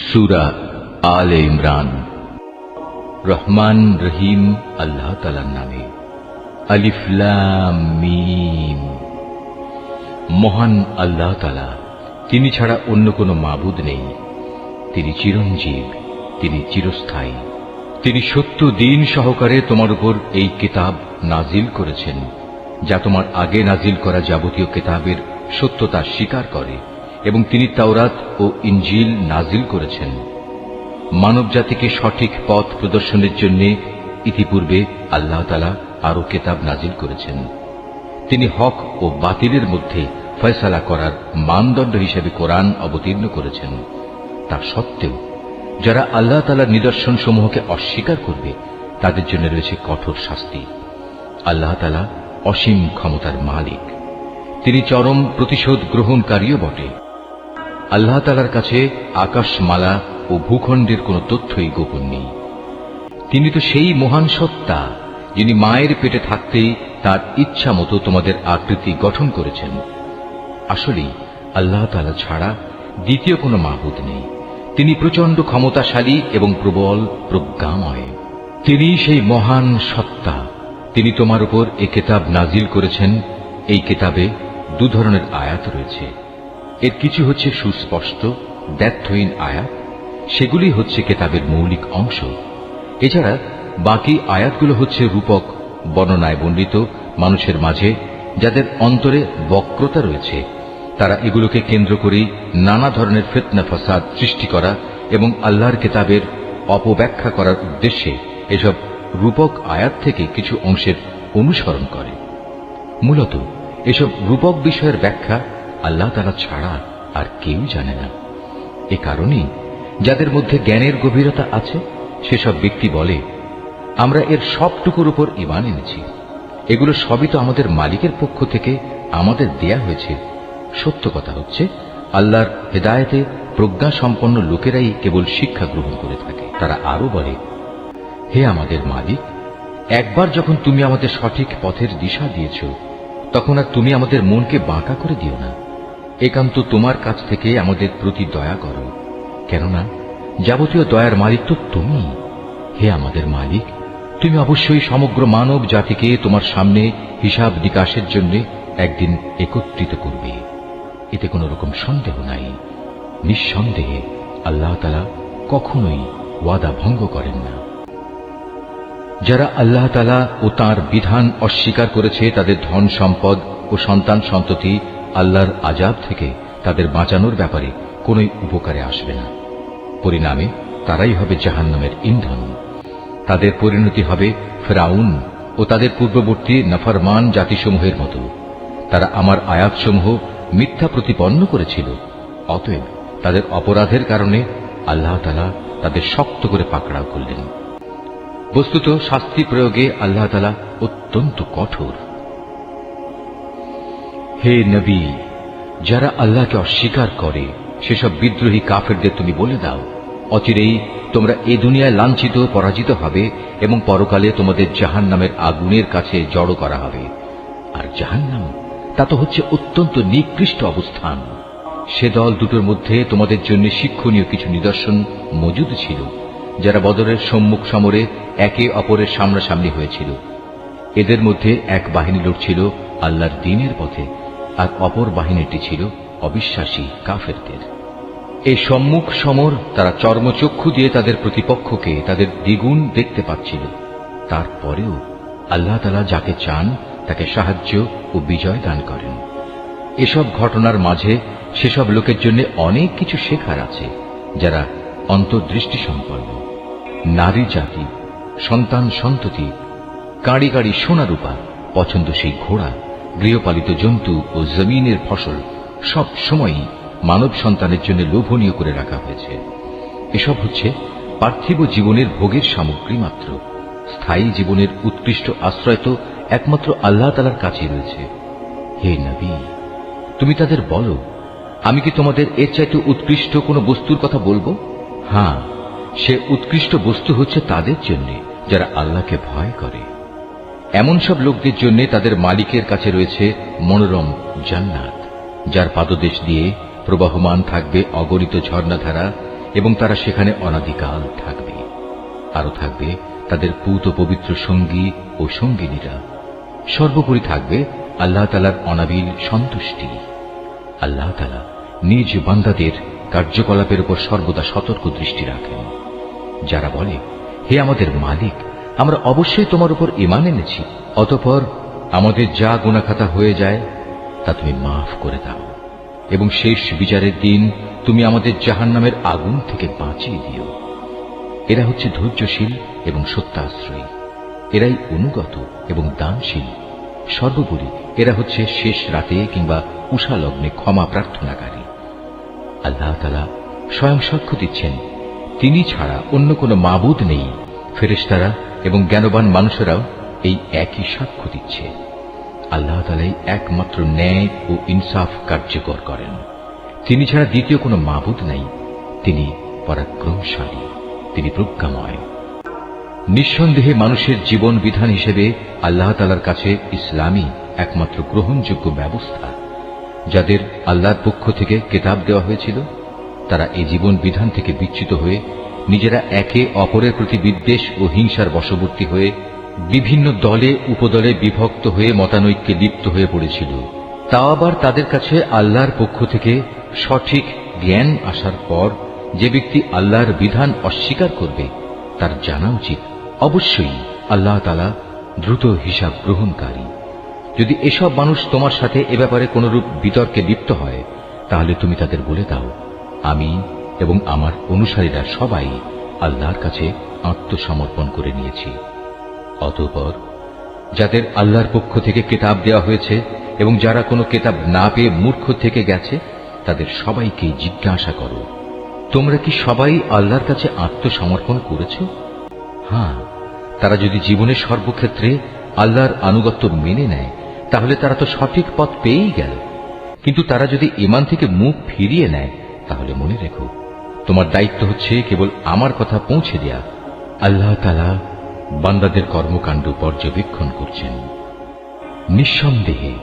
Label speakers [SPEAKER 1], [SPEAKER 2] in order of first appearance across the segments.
[SPEAKER 1] সূরা আলে ইমরান। রহমান রহিম আল্লাহ তাআলার নামে। আলিফ লাম মিম। মহান আল্লাহ তাআলা, তিনি ছাড়া অন্য কোনো মাবুদ নেই। তিনি চিরঞ্জীব, তিনি চিরস্থায়ী। তিনি সত্য দিন সহকারে তোমার উপর এই কিতাব নাজিল করেছেন, যা তোমার আগে নাজিল করা যাবতীয় কিতাবের সত্যতা স্বীকার করে, এবং তিনি তাওরাত ও ইনজিল নাজিল করেছেন মানব জাতিকে সঠিক পথ প্রদর্শনের জন্য। ইতিপূর্বে আল্লাহ তাআলা আরো কিতাব নাজিল করেছেন। তিনি হক ও বাতিলের মধ্যে ফয়সালা করার মানদণ্ড হিসেবে কোরআন অবতীর্ণ করেছেন। তা সত্ত্বেও যারা আল্লাহ তাআলার নিদর্শন সমূহকে অস্বীকার করবে, তাদের জন্য রয়েছে কঠোর শাস্তি। আল্লাহ তাআলা অসীম ক্ষমতার মালিক, তিনি চরম প্রতিশোধ গ্রহণকারীও বটে। আল্লাহ তাআলার কাছে আকাশমালা ও ভূখণ্ডের কোনো তথ্যই গোপন নেই। তিনি তো সেই মহান সত্তা, যিনি মায়ের পেটে থাকতেই তার ইচ্ছা মতো তোমাদের আকৃতি গঠন করেছেন। আসলেই আল্লাহ তাআলা ছাড়া দ্বিতীয় কোনো মাবুদ নেই। তিনি প্রচন্ড ক্ষমতাশালী এবং প্রবল প্রজ্ঞাময়। তিনি সেই মহান সত্তা। তিনি তোমার উপর এই কিতাব নাজিল করেছেন। এই কিতাবে দু ধরনের আয়াত রয়েছে। এর কিছু হচ্ছে সুস্পষ্ট দ্ব্যর্থহীন আয়াত, সেগুলি হচ্ছে কিতাবের মৌলিক অংশ। এছাড়া বাকি আয়াতগুলো হচ্ছে রূপক বর্ণনায় বর্ণিত মানুষের মাঝে যাদের অন্তরে বক্রতা রয়েছে। তারা এগুলোকে কেন্দ্র করেই নানা ধরনের ফিতনা ফাসাদ সৃষ্টি করা এবং আল্লাহর কিতাবের অপব্যাখ্যা করার উদ্দেশ্যে এসব রূপক আয়াত থেকে কিছু অংশের অনুসরণ করে। মূলত এসব রূপক বিষয়ের ব্যাখ্যা আল্লাহ তাআলা ছাড়া আর কেউ জানে না। এ কারণেই যাদের মধ্যে জ্ঞানের গভীরতা আছে, সেসব ব্যক্তি বলে, আমরা এর সবটুকুর উপর ঈমান এনেছি। এগুলো সবই তো আমাদের মালিকের পক্ষ থেকে আমাদের দেয়া হয়েছে। সত্য কথা হচ্ছে, আল্লাহর হেদায়েতে প্রজ্ঞা সম্পন্ন লোকেরাই কেবল শিক্ষা গ্রহণ করে থাকে। তারা আরো বলে, হে আমাদের মালিক, একবার যখন তুমি আমাদের সঠিক পথের দিশা দিয়েছ, তখন আর তুমি আমাদের মনকে বাঁকা করে দিও না। একান্ত তোমার কাছ থেকে আমাদের প্রতি দয়া করো, কেননা যাবতীয় দয়ার মালিক তো তুমি। হে আমাদের মালিক, তুমি অবশ্যই সমগ্র মানব জাতিকে তোমার সামনে হিসাব নিকাশের জন্য একদিন একত্রিত করবে। এতে কোন রকম সন্দেহ নাই। নিঃসন্দেহে আল্লাহ তাআলা কখনোই ওয়াদা ভঙ্গ করেন না। যারা আল্লাহ তাআলা ও তাঁর বিধান অস্বীকার করেছে, তাদের ধন সম্পদ ও সন্তান সন্ততি আল্লাহর আযাব থেকে তাদের বাঁচানোর ব্যাপারে কোনই উপকারে আসবে না। পরিণামে তারাই হবে জাহান্নামের ইন্ধন। তাদের পরিণতি হবে ফিরআউন ও তাদের পূর্ববর্তী নাফরমান জাতিসমূহের মতো। তারা আমার আয়াতসমূহ মিথ্যা প্রতিপন্ন করেছিল। অতএব তাদের অপরাধের কারণে আল্লাহ তাআলা তাদের শক্ত করে পাকড়াও করলেন। বস্তুত শাস্তি প্রয়োগে আল্লাহ তাআলা অত্যন্ত কঠোর। হে নবী, যারা আল্লাহকে অস্বীকার করে, সেসব বিদ্রোহী কাফেরদের তুমি বলে দাও, অচিরেই তোমরা এ দুনিয়ায় লাঞ্ছিত পরাজিত হবে এবং পরকালে তোমাদের জাহান্নামের আগুনের কাছে জড়ো করা হবে। আর জাহান্নাম তা তো হচ্ছে অত্যন্ত নিকৃষ্ট অবস্থান। সে দল দুটোর মধ্যে তোমাদের জন্য শিক্ষণীয় কিছু নিদর্শন মজুদ ছিল, যারা বদরের সম্মুখ সমরে একে অপরের সামনাসামনি হয়েছিল। এদের মধ্যে এক বাহিনী লড়ছিল আল্লাহর দ্বীনের পথে, আর অপর বাহিনীটি ছিল অবিশ্বাসী কাফেরদের। এই সম্মুখ সমর তারা চর্মচক্ষু দিয়ে তাদের প্রতিপক্ষকে তাদের দ্বিগুণ দেখতে পাচ্ছিল। তারপরেও আল্লাহ তাআলা যাকে চান তাকে সাহায্য ও বিজয় দান করেন। এসব ঘটনার মাঝে সেসব লোকের জন্য অনেক কিছু শেখার আছে, যারা অন্তর্দৃষ্টি সম্পন্ন। নারী জাতি, সন্তান সন্ততি, কাঁড়ি কাঁড়ি সোনা রূপা, পছন্দসই ঘোড়া, গৃহপালিত জন্তু ও জমিনের ফসল সব সময়ই মানব সন্তানের জন্য লোভনীয় করে রাখা হয়েছে। এসব হচ্ছে পার্থিব জীবনের ভোগের সামগ্রী মাত্র। স্থায়ী জীবনের উৎকৃষ্ট আশ্রয় তো একমাত্র আল্লাহ তাআলার কাছে রয়েছে। হে নবী, তুমি তাদের বলো, আমি কি তোমাদের এর চাইতে উৎকৃষ্ট কোনো বস্তুর কথা বলবো? হ্যাঁ, সে উৎকৃষ্ট বস্তু হচ্ছে তাদের জন্য যারা আল্লাহকে ভয় করে। এমন সব লোকদের জন্য তাদের মালিকের কাছে রয়েছে মনোরম জান্নাত, যার পাদদেশ দিয়ে প্রবাহমান থাকবে অগণিত ঝর্ণাধারা এবং তারা সেখানে অনাদিকাল থাকবে। আরো থাকবে তাদের পূত পবিত্র সঙ্গী ও সঙ্গিনীরা। সর্বোপরি থাকবে আল্লাহ তাআলার অনাবিল সন্তুষ্টি। আল্লাহ তাআলা নিজ বান্দাদের কার্যকলাপের উপর সর্বদা সতর্ক দৃষ্টি রাখেন। যারা বলে, হে আমাদের মালিক, আমরা অবশ্যই তোমার উপর ঈমান এনেছি, অতঃপর আমাদের যা গুনাহখাতা হয়ে যায় তা তুমি মাফ করে দাও, এবং শেষ বিচারের দিন তুমি আমাদের জাহান্নামের আগুন থেকে বাঁচিয়ে দিও। এরা হচ্ছে ধৈর্যশীল এবং সত্যাশ্রয়ী, এরাই অনুগত এবং দানশীল। সর্বোপরি এরা হচ্ছে শেষ রাতে কিংবা উষা লগ্নে ক্ষমা প্রার্থনাকারী। আল্লাহ তাআলা স্বয়ং সাক্ষ্য দিচ্ছেন, তিনি ছাড়া অন্য কোনো মাবুদ নেই। ফেরেশতারা এবং জ্ঞানবান মানুষেরাও এই একই সাক্ষ্য দিচ্ছে। আল্লাহ তাআলাই একমাত্র ন্যায় ও ইনসাফ কার্যকর করেন। তিনি ছাড়া দ্বিতীয় কোনো মাবুদ নাই। তিনি পরাক্রমশালী, তিনি প্রজ্ঞাময়। নিঃসন্দেহে মানুষের জীবন বিধান হিসেবে আল্লাহ তাআলার কাছে ইসলামই একমাত্র গ্রহণযোগ্য ব্যবস্থা। যাদের আল্লাহর পক্ষ থেকে কিতাব দেওয়া হয়েছিল, তারা এই জীবন বিধান থেকে বিচ্যুত হয়ে নিজেরা একে অপরের প্রতি বিদ্বেষ ও হিংসার বশবর্তী হয়ে বিভিন্ন দলে উপদলে বিভক্ত হয়ে মতানৈক্যে লিপ্ত হয়ে পড়েছিল। তা আবার তাদের কাছে আল্লাহর পক্ষ থেকে সঠিক জ্ঞান আসার পর যে ব্যক্তি আল্লাহর বিধান অস্বীকার করবে, তার জানা উচিত অবশ্যই আল্লাহ তাআলা দ্রুত হিসাব গ্রহণকারী। যদি এসব মানুষ তোমার সাথে এ ব্যাপারে কোনরূপ বিতর্কে লিপ্ত হয়, তাহলে তুমি তাদের বলে দাও, আমি এবং আমার অনুসারীরা সবাই আল্লাহর কাছে আত্মসমর্পণ করে নিয়েছি। অতঃপর যাদের আল্লাহর পক্ষ থেকে কিতাব দেওয়া হয়েছে এবং যারা কোনো কিতাব না পেয়ে মূর্খ থেকে গেছে, তাদের সবাইকে জিজ্ঞাসা করো, তোমরা কি সবাই আল্লাহর কাছে আত্মসমর্পণ করেছ? হ্যাঁ, তারা যদি জীবনের সর্বক্ষেত্রে আল্লাহর আনুগত্য মেনে নেয়, তাহলে তারা তো সঠিক পথ পেয়েই গেল। কিন্তু তারা যদি ঈমান থেকে মুখ ফিরিয়ে নেয়, তাহলে মনে রেখো, তোমার দায়িত্ব হচ্ছে কেবল আমার কথা পৌঁছে দেয়া। আল্লাহ তাআলা বান্দাদের কর্মকাণ্ড পর্যবেক্ষণ করছেন। নিঃসন্দেহে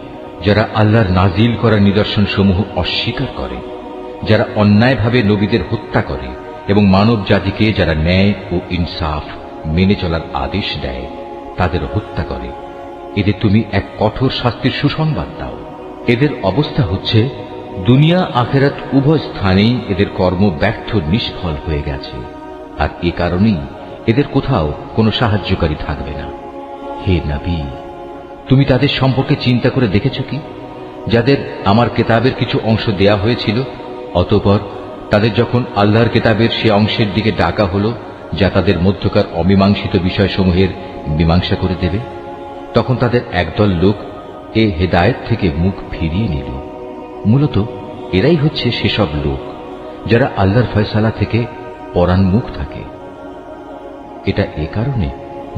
[SPEAKER 1] যারা আল্লাহর নাজিল করা নিদর্শন সমূহ অস্বীকার করে, যারা অন্যায়ভাবে নবীদের হত্যা করে এবং মানব জাতিকে যারা ন্যায় ও ইনসাফ মেনে চলার আদেশ দেয়, তাদের হত্যা করে, এদের তুমি এক কঠোর শাস্তির সুসংবাদ দাও। এদের অবস্থা হচ্ছে দুনিয়া আখিরাত উভয় স্থানেই এদের কর্ম ব্যর্থ নিষ্ফল হয়ে গেছে, আর এ কারণেই এদের কোথাও কোনো সাহায্যকারী থাকবে না। হে নবী, তুমি তাদের সম্পর্কে চিন্তা করে দেখেছ কি, যাদের আমার কিতাবের কিছু অংশ দেয়া হয়েছিল, অতঃপর তাদের যখন আল্লাহর কিতাবের সে অংশের দিকে ডাকা হলো যা তাদের মধ্যকার অমীমাংসিত বিষয়সমূহের মীমাংসা করে দেবে, তখন তাদের একদল লোক এ হেদায়েত থেকে মুখ ফিরিয়ে নিল। মূলত এরাই হচ্ছে সেসব লোক যারা আল্লাহর ফয়সালা থেকে পরান্মুখ থাকে। এটা এ কারণে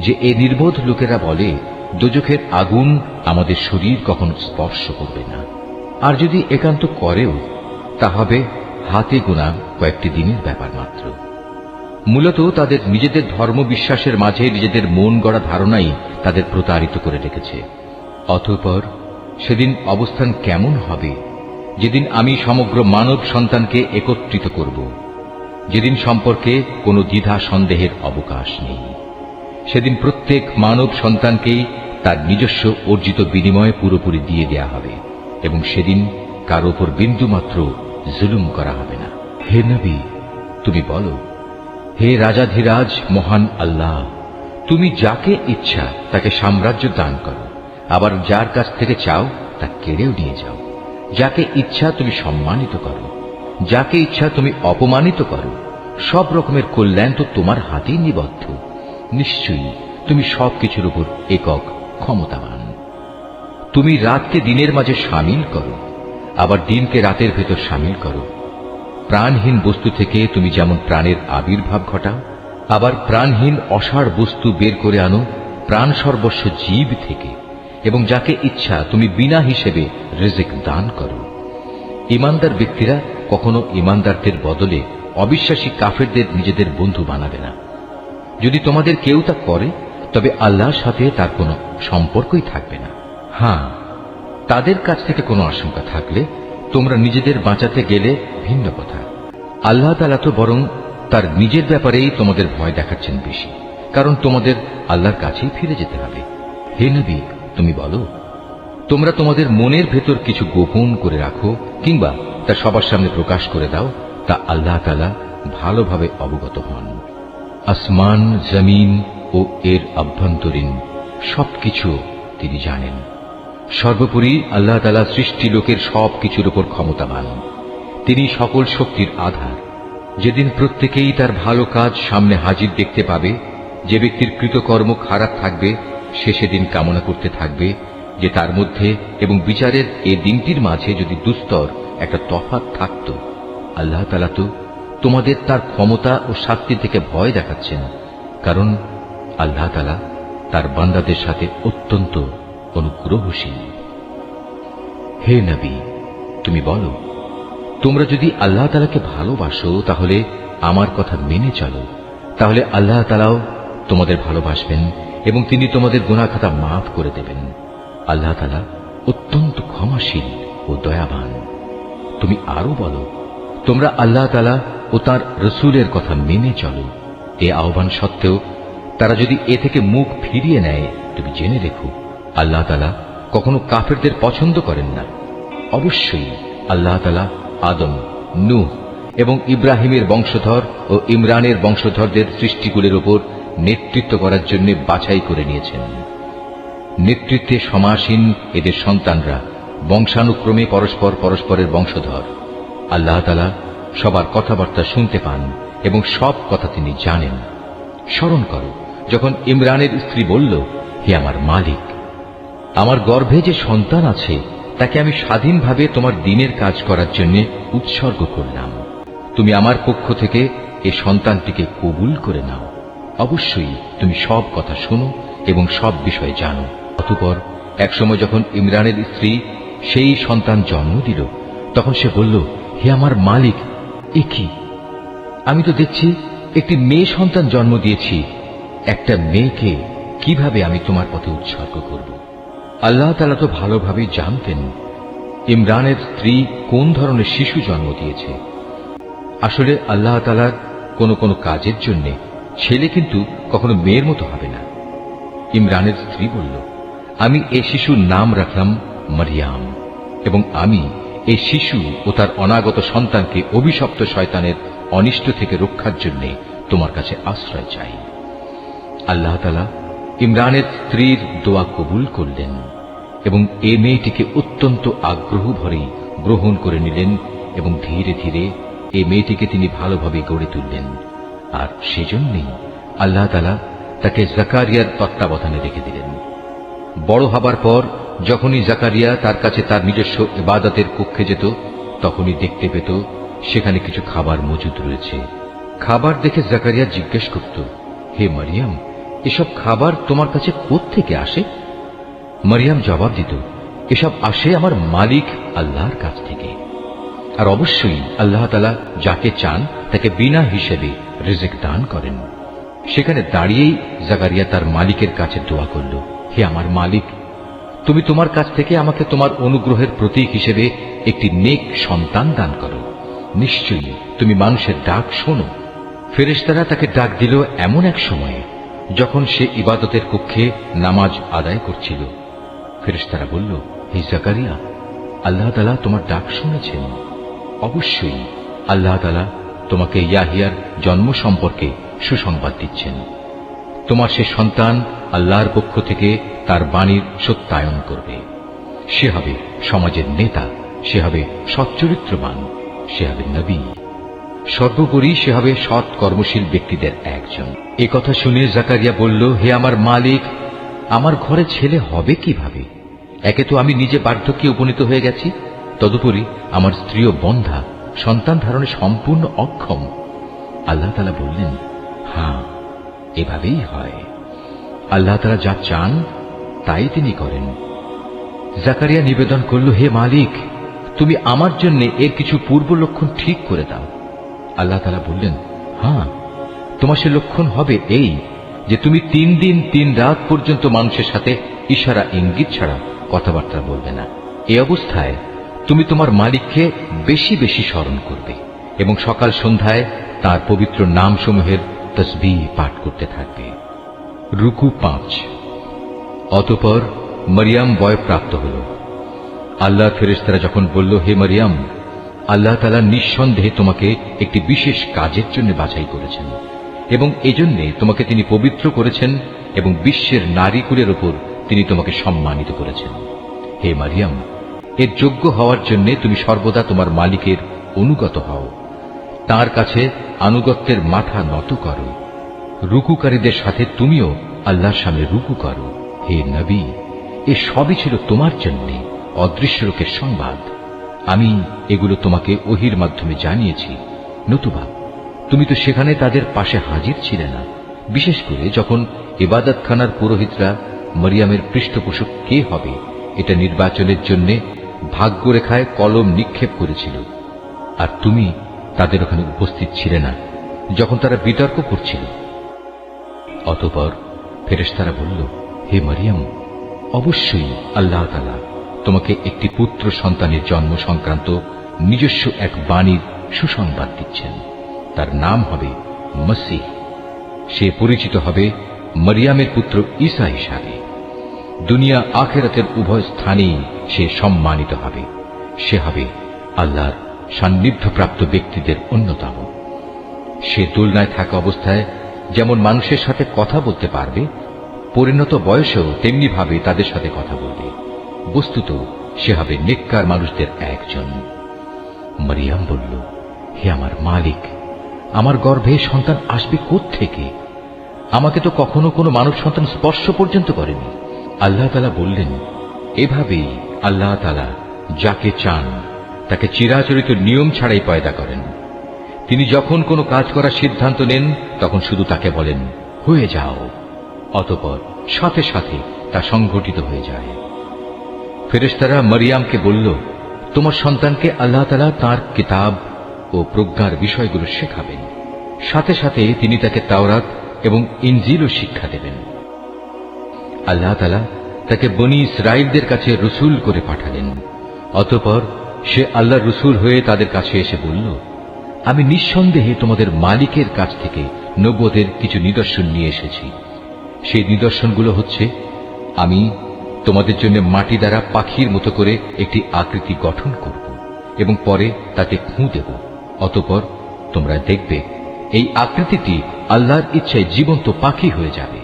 [SPEAKER 1] যে এ নির্বোধ লোকেরা বলে, দোজখের আগুন আমাদের শরীর কখনো স্পর্শ করবে না, আর যদি একান্ত করেও তা হবে হাতে গোনা কয়েকটি দিনের ব্যাপার মাত্র। মূলত তাদের নিজেদের ধর্ম বিশ্বাসের মাঝে নিজেদের মন গড়া ধারণাই তাদের প্রতারিত করে রেখেছে। অতঃপর সেদিন অবস্থান কেমন হবে, যেদিন আমি সমগ্র মানব সন্তানকে একত্রিত করব, যেদিন সম্পর্কে কোনো দ্বিধা সন্দেহের অবকাশ নেই। সেদিন প্রত্যেক মানব সন্তানকেই তার নিজস্ব অর্জিত বিনিময়ে পুরোপুরি দিয়ে দেয়া হবে, এবং সেদিন কার উপর বিন্দুমাত্র জুলুম করা হবে না। হে নবী, তুমি বলো, হে রাজাধিরাজ মহান আল্লাহ, তুমি যাকে ইচ্ছা তাকে সাম্রাজ্য দান করো, আবার যার কাছ থেকে চাও তা কেড়েও নিয়ে যাও। যাকে ইচ্ছা তুমি সম্মানিত করো, যাকে ইচ্ছা তুমি অপমানিত করো। সব রকমের কল্যাণ তো তোমার হাতেই নিবদ্ধ। নিশ্চয়ই তুমি সবকিছুর উপর একক ক্ষমতাবান। তুমি রাতকে দিনের মাঝে শামিল করো, আবার দিনকে রাতের ভেতর শামিল করো। প্রাণহীন বস্তু থেকে তুমি যেমন প্রাণের আবির্ভাব ঘটাও, আবার প্রাণহীন অসাড় বস্তু বের করে আনো প্রাণ সর্বস্ব জীব থেকে, এবং যাকে ইচ্ছা তুমি বিনা হিসেবে রিজিক দান করো। ইমানদার ব্যক্তিরা কখনো ইমানদারদের বদলে অবিশ্বাসী কাফেরদের নিজেদের বন্ধু বানাবে না। যদি তোমাদের কেউ তা করে, তবে আল্লাহর সাথে তার কোনো সম্পর্কই থাকবে না। হ্যাঁ, তাদের কাছ থেকে কোনো আশঙ্কা থাকলে তোমরা নিজেদের বাঁচাতে গেলে ভিন্ন কথা। আল্লাহ তাআলা তো বরং তার নিজের ব্যাপারেই তোমাদের ভয় দেখাচ্ছেন বেশি, কারণ তোমাদের আল্লাহর কাছেই ফিরে যেতে হবে। হে নবী, তুমি বলো, তোমরা তোমাদের মনের ভেতর কিছু গোপন করে রাখো কিংবা তা সবার সামনে প্রকাশ করে দাও, তা আল্লাহ তাআলা ভালোভাবে অবগত হন। আসমান, জমিন ও এর আভ্যন্তরীণ সবকিছু তিনি জানেন। সর্বোপরি আল্লাহ তাআলা সৃষ্টি লোকের সবকিছুর উপর ক্ষমতাবান। তিনি সকল শক্তির আধার। যেদিন প্রত্যেকেই তার ভালো কাজ সামনে হাজির দেখতে পাবে, যে ব্যক্তির কৃতকর্ম খারাপ থাকবে সে সেদিন কামনা করতে থাকবে যে তার মধ্যে এবং বিচারের এই দিনটির মাঝে যদি দুস্তর একটা তফাৎ থাকত। আল্লাহ তাআলা তো তোমাদের তার ক্ষমতা ও শাস্তি থেকে ভয় দেখাচ্ছেন, কারণ আল্লাহ তাআলা তার বান্দাদের সাথে অত্যন্ত অনুগ্রহশীল। হে নবী, তুমি বলো, তোমরা যদি আল্লাহ তাআলাকে ভালোবাসো তাহলে আমার কথা মেনে চলো, তাহলে আল্লাহ তাআলাও তোমাদের ভালোবাসবেন এবং তিনি তোমাদের গুনাহ খাতা মাফ করে দেবেন। আল্লাহ তাআলা অত্যন্ত ক্ষমাশীল ও দয়াবান। তুমি আরো বলো, তোমরা আল্লাহ তাআলা ও তার রাসূলের কথা মেনে চলো। এই আহ্বান সত্ত্বেও তারা যদি এ থেকে মুখ ফিরিয়ে নেয়, তুমি জেনে রেখো আল্লাহ তাআলা কখনো কাফেরদের পছন্দ করেন না। অবশ্যই আল্লাহ তাআলা আদম, নূহ এবং ইব্রাহিমের বংশধর ও ইমরানের বংশধরদের সৃষ্টিগুলির উপর নেতৃত্ব করার জন্য বাছাই করে নিয়েছেন। নেতৃত্বে সমাসীন এদের সন্তানরা বংশানুক্রমে পরস্পর পরস্পরের বংশধর। আল্লাহ তাআলা সবার কথাবার্তা শুনতে পান এবং সব কথা তিনি জানেন। স্মরণ করো, যখন ইমরানের স্ত্রী বলল, হে আমার মালিক, আমার গর্ভে যে সন্তান আছে তাকে আমি স্বাধীনভাবে তোমার দ্বীনের কাজ করার জন্য উৎসর্গ করলাম। তুমি আমার পক্ষ থেকে এ সন্তানটিকে কবুল করে নাও। অবশ্যই তুমি সব কথা শোনো এবং সব বিষয় জানো। অতঃপর একসময় যখন ইমরানের স্ত্রী সেই সন্তান জন্ম দিল, তখন সে বলল, হে আমার মালিক, এ কি? আমি তো দেখছি একটি মেয়ে সন্তান জন্ম দিয়েছি। একটা মেয়েকে কিভাবে আমি তোমার পথে উৎসর্গ করব? আল্লাহ তাআলা তো ভালোভাবেই জানতেন ইমরানের স্ত্রী কোন ধরনের শিশু জন্ম দিয়েছে। আসলে আল্লাহ তাআলার কোন কোন কাজের জন্য ছেলে কিন্তু কখনো মেয়ের মতো হবে না। ইমরানের স্ত্রী বলল, আমি এই শিশুর নাম রাখলাম মারিয়াম, এবং আমি এই শিশু ও তার অনাগত সন্তানকে অভিশপ্ত শয়তানের অনিষ্ট থেকে রক্ষার জন্য তোমার কাছে আশ্রয় চাই। আল্লাহ তাআলা ইমরানের স্ত্রীর দোয়া কবুল করলেন এবং এই মেয়েটিকে অত্যন্ত আগ্রহ ভরে গ্রহণ করে নিলেন এবং ধীরে ধীরে এই মেয়েটিকে তিনি ভালোভাবে গড়ে তুললেন। আর সেজন্যই আল্লাহ তাআলা তাকে জাকারিয়ার তত্ত্বাবধানে রেখে দিলেন। বড় হবার পর যখনই জাকারিয়া তার কাছে তার নিজস্ব ইবাদতের কক্ষে যেত, তখনই দেখতে পেত সেখানে কিছু খাবার মজুদ রয়েছে। খাবার দেখে জাকারিয়া জিজ্ঞেস করত, হে মারিয়াম, এসব খাবার তোমার কাছে কোত্থেকে আসে? মারিয়াম জবাব দিত, এসব আসে আমার মালিক আল্লাহর কাছ থেকে। আর অবশ্যই আল্লাহ তাআলা যাকে চান তাকে বিনা হিসেবে রিজিক দান করেন। সেখানে দাঁড়িয়েই জাকারিয়া তার মালিকের কাছে দোয়া করল, হে আমার মালিক, তুমি তোমার কাছ থেকে আমাকে তোমার অনুগ্রহের প্রতীক হিসেবে একটি নেক সন্তান দান করো। নিশ্চয়ই তুমি মানুষের ডাক শোনো। ফেরেশতারা তাকে ডাক দিল এমন এক সময়ে যখন সে ইবাদতের কক্ষে নামাজ আদায় করছিল। ফেরেশতারা বলল, হে জাকারিয়া, আল্লাহ তাআলা তোমার ডাক শুনেছেন। অবশ্যই আল্লাহ তাআলা তোমাকে ইয়াহিয়ার জন্ম সম্পর্কে সুসংবাদ দিচ্ছেন। তোমার সে সন্তান আল্লাহর পক্ষ থেকে তার বাণীর সত্যায়ন করবে। সে হবে সমাজের নেতা, সে হবে সচ্চরিত্রবান, সে হবে নবী, সর্বোপরি সে হবে সৎ কর্মশীল ব্যক্তিদের একজন। এ কথা শুনে জাকারিয়া বলল, হে আমার মালিক, আমার ঘরে ছেলে হবে কিভাবে? একে তো আমি নিজে বার্ধক্যে উপনীত হয়ে গেছি, তদুপরি আমার স্ত্রীও বন্ধা, সন্তান ধারণে সম্পূর্ণ অক্ষম। আল্লাহ তাআলা বললেন, হ্যাঁ, এভাবেই হয়। আল্লাহ তাআলা যা চান তাই তিনি করেন। জাকারিয়া নিবেদন করল, হে মালিক, তুমি আমার জন্য এর কিছু পূর্ব লক্ষণ ঠিক করে দাও। আল্লাহ তাআলা বললেন, হ্যাঁ, তোমার সে লক্ষণ হবে এই যে তুমি 3 দিন 3 রাত পর্যন্ত মানুষের সাথে ইশারা ইঙ্গিত ছাড়া কথাবার্তা বলবে না। এই অবস্থায় তুমি তোমার মালিককে বেশি বেশি স্মরণ করবে এবং সকাল সন্ধ্যায় তার পবিত্র নামসমূহের তসবিহ পাঠ করতে থাকবে। রুকু 5। অতঃপর মরিয়ম বয়প্রাপ্ত হল। আল্লাহ ফেরেশতারা যখন বলল, হে মরিয়ম, আল্লাহ তাআলা নিঃসন্দেহে তোমাকে একটি বিশেষ কাজের জন্য বাছাই করেছেন এবং এজন্যে তোমাকে তিনি পবিত্র করেছেন এবং বিশ্বের নারীকুলের উপর তিনি তোমাকে সম্মানিত করেছেন। হে মরিয়ম, এর যোগ্য হওয়ার জন্য তুমি সর্বদা তোমার মালিকের অনুগত হও, তার কাছে আনুগত্যের মাথা নত করো। রুকুকারীদের সাথে তুমিও আল্লাহর সামনে রুকু করো। হে নবী, এ সবই ছিল তোমার জন্য অদৃশ্য লোকের সংবাদ। আমি এগুলো তোমাকে ওহির মাধ্যমে জানিয়েছি, নতুবা তুমি তো সেখানে তাদের পাশে হাজির ছিলে না, বিশেষ করে যখন ইবাদতখানার পুরোহিতরা মরিয়মের পৃষ্ঠপোষক কে হবে এটা নির্বাচনের জন্য ভাগ্যরেখায় কলম নিক্ষেপ করেছিল, আর তুমি তাদের ওখানে উপস্থিত ছিলে না যখন তারা বিতর্ক করছিল। অতঃপর ফেরেশতারা বলল, হে মরিয়ম, অবশ্যই আল্লাহ তাআলা তোমাকে একটি পুত্র সন্তানের জন্ম সংক্রান্ত নিজস্ব এক বাণীর সুসংবাদ দিচ্ছেন। তার নাম হবে মসীহ। সে পরিচিত হবে মরিয়মের পুত্র ঈসা হিসাবে। দুনিয়া আখিরাতের উভয় স্থানেই সে সম্মানিত হবে। সে হবে আল্লাহর সান্নিধ্যপ্রাপ্ত ব্যক্তিদের অন্যতম। সে দোলনায় থাকা অবস্থায় যেমন মানুষের সাথে কথা বলতে পারবে, পরিণত বয়সেও তেমনি ভাবে তাদের সাথে কথা বলবে। বস্তুত সে হবে নেককার মানুষদের একজন। মরিয়ম বলল, হে আমার মালিক, আমার গর্ভে সন্তান আসবে কোত্থেকে? আমাকে তো কখনো কোনো মানব সন্তান স্পর্শ পর্যন্ত করেনি। আল্লাহ তাআলা বললেন, এভাবেই আল্লাহ তাআলা যাকে চান তাকে চিরাচরিত নিয়ম ছাড়াই পয়দা করেন। তিনি যখন কোনো কাজ করার সিদ্ধান্ত নেন তখন শুধু তাকে বলেন, হয়ে যাও, অতঃপর সাথে সাথে তা সংঘটিত হয়ে যায়। ফেরেশতারা মরিয়মকে বলল, তোমার সন্তানকে আল্লাহ তাআলা তাঁর কিতাব ও প্রজ্ঞার বিষয়গুলো শেখাবেন, সাথে সাথে তিনি তাকে তাওরাত এবং ইনজিলও শিক্ষা দেবেন। আল্লাহ তাআলা তাকে বনী ইসরাইলদের কাছে রসুল করে পাঠালেন। অতঃপর সে আল্লাহর রসুল হয়ে তাদের কাছে এসে বলল, আমি নিঃসন্দেহে তোমাদের মালিকের কাছ থেকে নবুয়তের কিছু নিদর্শন নিয়ে এসেছি। সেই নিদর্শনগুলো হচ্ছে, আমি তোমাদের জন্য মাটি দ্বারা পাখির মতো করে একটি আকৃতি গঠন করব এবং পরে তাতে খুঁ দেব। অতঃপর তোমরা দেখবে এই আকৃতিটি আল্লাহর ইচ্ছায় জীবন্ত পাখি হয়ে যাবে,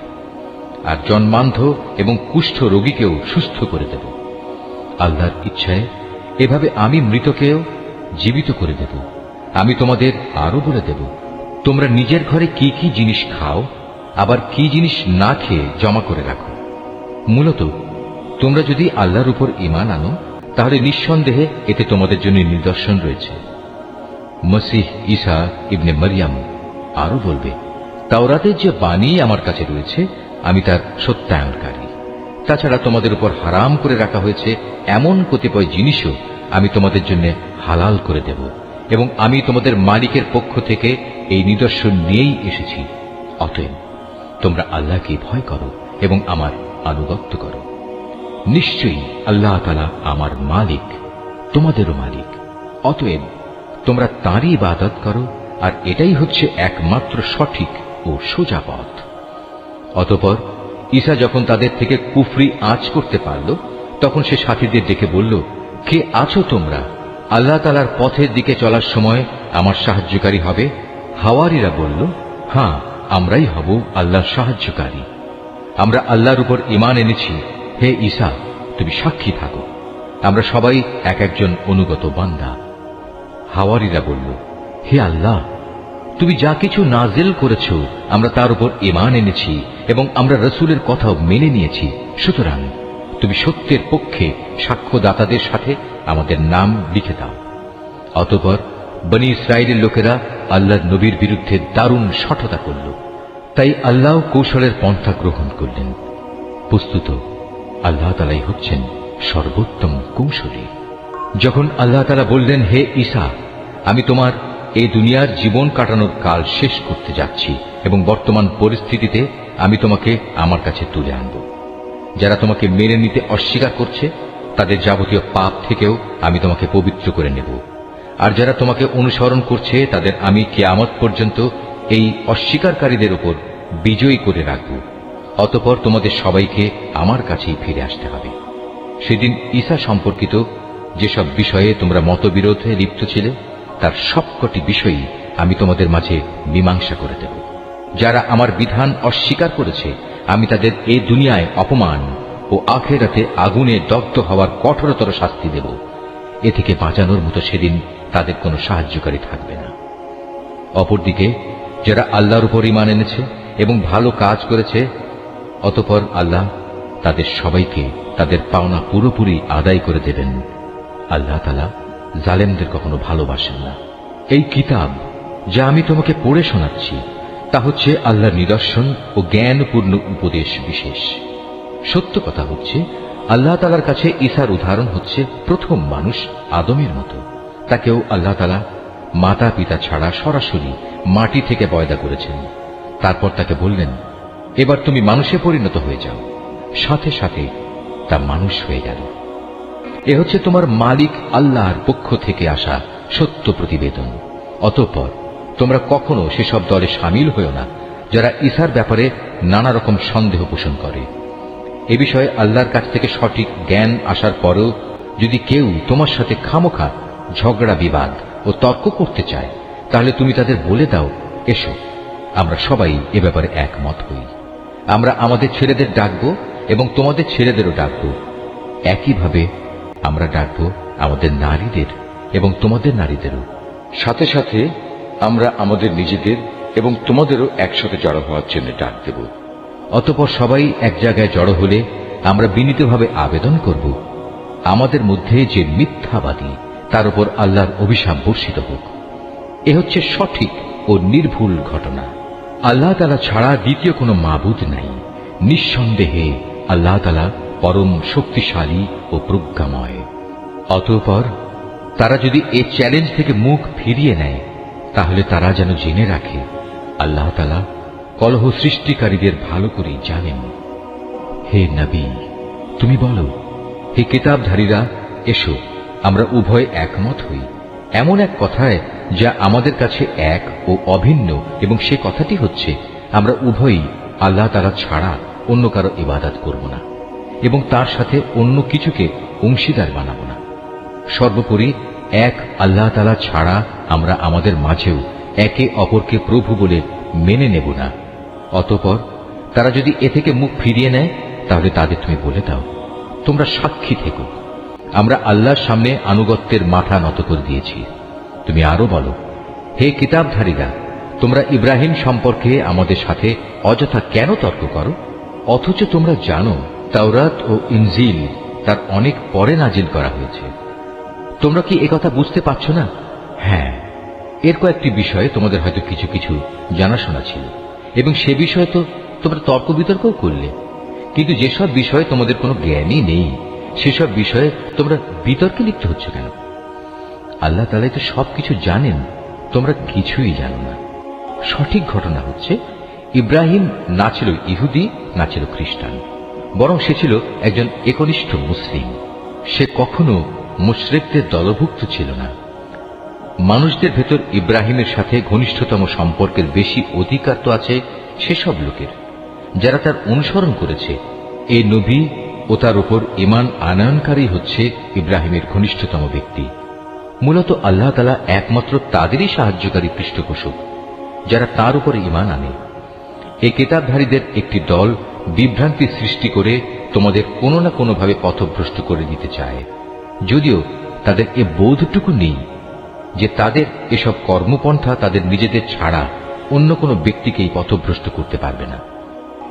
[SPEAKER 1] আর জন্মান্ধ এবং কুষ্ঠ রোগীকেও সুস্থ করে দেব। আল্লাহর ইচ্ছায় এভাবে আমি মৃতকেও জীবিত করে দেব। আমি তোমাদের আরো বলে দেব, তোমরা নিজের ঘরে কি কি জিনিস খাও, আবার কি জিনিস না খেয়ে জমা করে রাখো। মূলত তোমরা যদি আল্লাহর উপর ঈমান আনো তাহলে নিঃসন্দেহে এতে তোমাদের জন্য নিদর্শন রয়েছে। মসীহ ঈসা ইবনে মরিয়ম আরো বলবে, তাওরাতের যে বাণী আমার কাছে রয়েছে আমি তার সত্যায়নকারী। তাছাড়া তোমাদের উপর হারাম করে রাখা হয়েছে এমন কতিপয় জিনিসও আমি তোমাদের জন্য হালাল করে দেব, এবং আমি তোমাদের মালিকের পক্ষ থেকে এই নিদর্শন নিয়েই এসেছি। অতএব তোমরা আল্লাহকে ভয় করো এবং আমার আনুগত্য করো। নিশ্চয়ই আল্লাহ তাআলা আমার মালিক, তোমাদেরও মালিক। অতএব তোমরা তাঁরই ইবাদত করো, আর এটাই হচ্ছে একমাত্র সঠিক ও সোজা পথ। অতঃপর ঈসা যখন তাদের থেকে কুফরি আঁচ করতে পারল তখন সে সাথীদের ডেকে বলল, কে আছো তোমরা? আল্লাহ তাআলার পথের দিকে চলার সময় আমার সাহায্যকারী হবে? হাওয়ারীরা বলল, হ্যাঁ, আমরাই হব আল্লাহর সাহায্যকারী। আমরা আল্লাহর উপর ঈমান এনেছি। হে ঈসা, তুমি সাক্ষী থাকো, আমরা সবাই এক একজন অনুগত বান্দা। হাওয়ারীরা বলল, হে আল্লাহ, তুমি যা কিছু নাজিল করেছ আমরা তার উপর ঈমান এনেছি এবং আমরা রাসূলের কথাও মেনে নিয়েছি। সুতরাং তুমি সত্যের পক্ষে সাক্ষ্যদাতাদের সাথে আমাদের নাম লিখে দাও। অতঃপর বনী ইসরাইলের লোকেরা আল্লাহর নবীর বিরুদ্ধে দারুণ শঠতা করল, তাই আল্লাহ কৌশলের পন্থা গ্রহণ করলেন। বস্তুত আল্লাহ তাআলাই হচ্ছেন সর্বোত্তম কৌশলী। যখন আল্লাহ তাআলা বললেন, হে ঈসা, আমি তোমার এই দুনিয়ার জীবন কাটানোর কাল শেষ করতে যাচ্ছি এবং বর্তমান পরিস্থিতিতে আমি তোমাকে আমার কাছে তুলে আনব। যারা তোমাকে মেনে নিতে অস্বীকার করছে তাদের যাবতীয় পাপ থেকেও আমি তোমাকে পবিত্র করে নেব। আর যারা তোমাকে অনুসরণ করছে তাদের আমি কিয়ামত পর্যন্ত এই অস্বীকারীদের উপর বিজয়ী করে রাখব। অতঃপর তোমাদের সবাইকে আমার কাছেই ফিরে আসতে হবে। সেদিন ঈসা সম্পর্কিত যেসব বিষয়ে তোমরা মতবিরোধে লিপ্ত ছিলে তার সবকটি বিষয়ই আমি তোমাদের মাঝে মীমাংসা করে দেব। যারা আমার বিধান অস্বীকার করেছে আমি তাদের এই দুনিয়ায় অপমান ও আখিরাতে আগুনে দগ্ধ হওয়ার কঠোরতর শাস্তি দেব। এ থেকে বাঁচানোর মতো সেদিন তাদের কোনো সাহায্যকারী থাকবে না। অপরদিকে যারা আল্লাহর উপর ঈমান এনেছে এবং ভালো কাজ করেছে অতঃপর আল্লাহ তাদের সবাইকে তাদের পাওনা পুরোপুরি আদায় করে দেবেন। আল্লাহ তাআলা জালেমদের কখনো ভালোবাসেন না। এই কিতাব যা আমি তোমাকে পড়ে শোনাচ্ছি তা হচ্ছে আল্লাহর নিদর্শন ও জ্ঞানপূর্ণ উপদেশ বিশেষ। সত্য কথা হচ্ছে আল্লাহ তাআলার কাছে ঈসার উদাহরণ হচ্ছে প্রথম মানুষ আদমের মতো। তাকেও আল্লাহ তাআলা মাতা পিতা ছাড়া সরাসরি মাটি থেকে পয়দা করেছেন। তারপর তাকে বললেন, এবার তুমি মানুষে পরিণত হয়ে যাও। সাথে সাথে তা মানুষ হয়ে গেল। এ হচ্ছে তোমার মালিক আল্লাহর পক্ষ থেকে আসা সত্য প্রতিবেদন। অতঃপর তোমরা কখনো সেসব দলে সামিল হও না যারা ঈসার ব্যাপারে নানা রকম সন্দেহ পোষণ করে। এ বিষয়ে আল্লাহর কাছ থেকে সঠিক জ্ঞান আসার পরেও যদি কেউ তোমার সাথে খামোখা ঝগড়া বিবাদ ও তর্ক করতে চায় তাহলে তুমি তাদের বলে দাও, এসো আমরা সবাই এ ব্যাপারে একমত হই। আমরা আমাদের ছেলেদের ডাকব এবং তোমাদের ছেলেদেরও ডাকব। একইভাবে আমরা ডাকব আমাদের নারীদের এবং তোমাদের নারীদেরও। সাথে সাথে আমরা আমাদের নিজেদের এবং তোমাদেরও একসাথে জড়ো হওয়ার জন্য ডাক দেব। অতঃপর সবাই এক জায়গায় জড়ো হলে আমরা বিনীতভাবে আবেদন করব, আমাদের মধ্যে যে মিথ্যাবাদী তার উপর আল্লাহর অভিশাপ বর্ষিত হোক। এ হচ্ছে সঠিক ও নির্ভুল ঘটনা। আল্লাহ তাআলা ছাড়া দ্বিতীয় কোনো মাবুদ নাই। নিঃসন্দেহে আল্লাহ তাআলা পরম শক্তিশালী ও প্রজ্ঞাময়। অতঃপর তারা যদি এ চ্যালেঞ্জ থেকে মুখ ফিরিয়ে নেয় তাহলে তারা যেন জেনে রাখে আল্লাহ তাআলা কলহ সৃষ্টিকারীদের ভালো করেই জানেন। হে নবী, তুমি বলো, হে কিতাবধারীরা, এসো আমরা উভয় একমত হই এমন এক কথায় যা আমাদের কাছে এক ও অভিন্ন, এবং সে কথাটি হচ্ছে আমরা উভয়ই আল্লাহ তাআলা ছাড়া অন্য কারো ইবাদত করব না এবং তার সাথে অন্য কিছুকে অংশীদার বানাব না। সর্বোপরি এক আল্লাহ তাআলা ছাড়া আমরা আমাদের মাঝেও একে অপরকে প্রভু বলে মেনে নেব না। অতঃপর তারা যদি এ থেকে মুখ ফিরিয়ে নেয় তাহলে তাদের তুমি বলে দাও, তোমরা সাক্ষী থেকো, আমরা আল্লাহর সামনে আনুগত্যের মাথা নত করে দিয়েছি। তুমি আরো বলো, হে কিতাবধারীরা, তোমরা ইব্রাহিম সম্পর্কে আমাদের সাথে অযথা কেন তর্ক করো, অথচ তোমরা জানো তাওরাত ও ইনজিল তার অনেক পরে নাজিল করা হয়েছে। তোমরা কি একথা বুঝতে পারছ না? হ্যাঁ, এর কয়েকটি বিষয়ে তোমাদের হয়তো কিছু কিছু জানাশোনা ছিল এবং সে বিষয়ে তো তোমরা তর্ক বিতর্কও করলে, কিন্তু যেসব বিষয়ে তোমাদের কোনো জ্ঞানই নেই সেসব বিষয়ে তোমরা বিতর্কে লিপ্ত হচ্ছ কেন? আল্লাহ তাআলা তো সবকিছু জানেন, তোমরা কিছুই জানো না। সঠিক ঘটনা হচ্ছে ইব্রাহিম না ছিল ইহুদি না ছিল খ্রিস্টান, বরং সে ছিল একজন একনিষ্ঠ মুসলিম। সে কখনো মুশরিকদের দলভুক্ত ছিল না। মানুষদের ভেতর ইব্রাহিমের সাথে ঘনিষ্ঠতম সম্পর্কের বেশি অধিকার তো আছে সেসব লোকের যারা তার অনুসরণ করেছে। এই নবী ও তার উপর ঈমান আনয়নকারী হচ্ছে ইব্রাহিমের ঘনিষ্ঠতম ব্যক্তি। মূলত আল্লাহ তাআলা একমাত্র তাদেরই সাহায্যকারী পৃষ্ঠপোষক যারা তার উপর ঈমান আনে। এই কিতাবধারীদের একটি দল বিভ্রান্তি সৃষ্টি করে তোমাদের কোনো না কোনোভাবে পথভ্রষ্ট করে দিতে চায়, যদিও তাদের এ বোধটুকু নেই যে তাদের এসব কর্মপন্থা তাদের নিজেদের ছাড়া অন্য কোনো ব্যক্তিকেই পথভ্রষ্ট করতে পারবে না।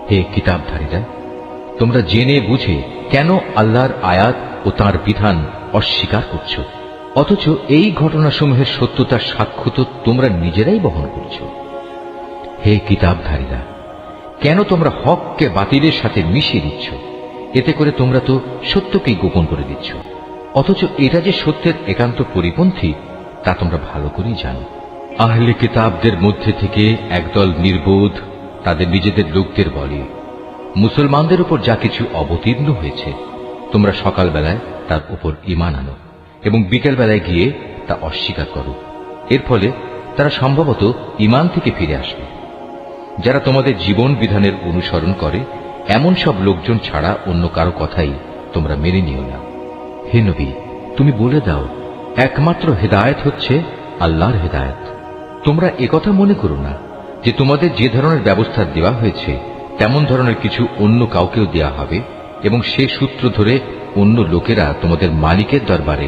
[SPEAKER 1] হে কিতাবধারীরা, তোমরা জেনে বুঝে কেন আল্লাহর আয়াত ও তাঁর বিধান অস্বীকার করছ, অথচ এই ঘটনাসমূহের সত্যতার সাক্ষ্য তো তোমরা নিজেরাই বহন করছ। হে কিতাবধারীরা, কেন তোমরা হককে বাতিলের সাথে মিশিয়ে দিচ্ছ? এতে করে তোমরা তো সত্যকেই গোপন করে দিচ্ছ, অথচ এটা যে সত্যের একান্ত পরিপন্থী তা তোমরা ভালো করেই জানো। আহলে কিতাবদের মধ্যে থেকে একদল নির্বোধ তাদের নিজেদের লোকদের বলে, মুসলমানদের উপর যা কিছু অবতীর্ণ হয়েছে তোমরা সকালবেলায় তার উপর ঈমান আনো এবং বিকেলবেলায় গিয়ে তা অস্বীকার করো। এর ফলে তারা সম্ভবত ঈমান থেকে ফিরে আসবে। যারা তোমাদের জীবন বিধানের অনুসরণ করে এমন সব লোকজন ছাড়া অন্য কারো কথাই তোমরা মেনে নিও না। হে নবী, তুমি বলে দাও, একমাত্র হেদায়েত হচ্ছে আল্লাহর হেদায়েত। তোমরা একথা মনে করো না যে তোমাদের যে ধরনের ব্যবস্থা দেওয়া হয়েছে তেমন ধরনের কিছু অন্য কাউকেও দেওয়া হবে এবং সে সূত্র ধরে অন্য লোকেরা তোমাদের মালিকের দরবারে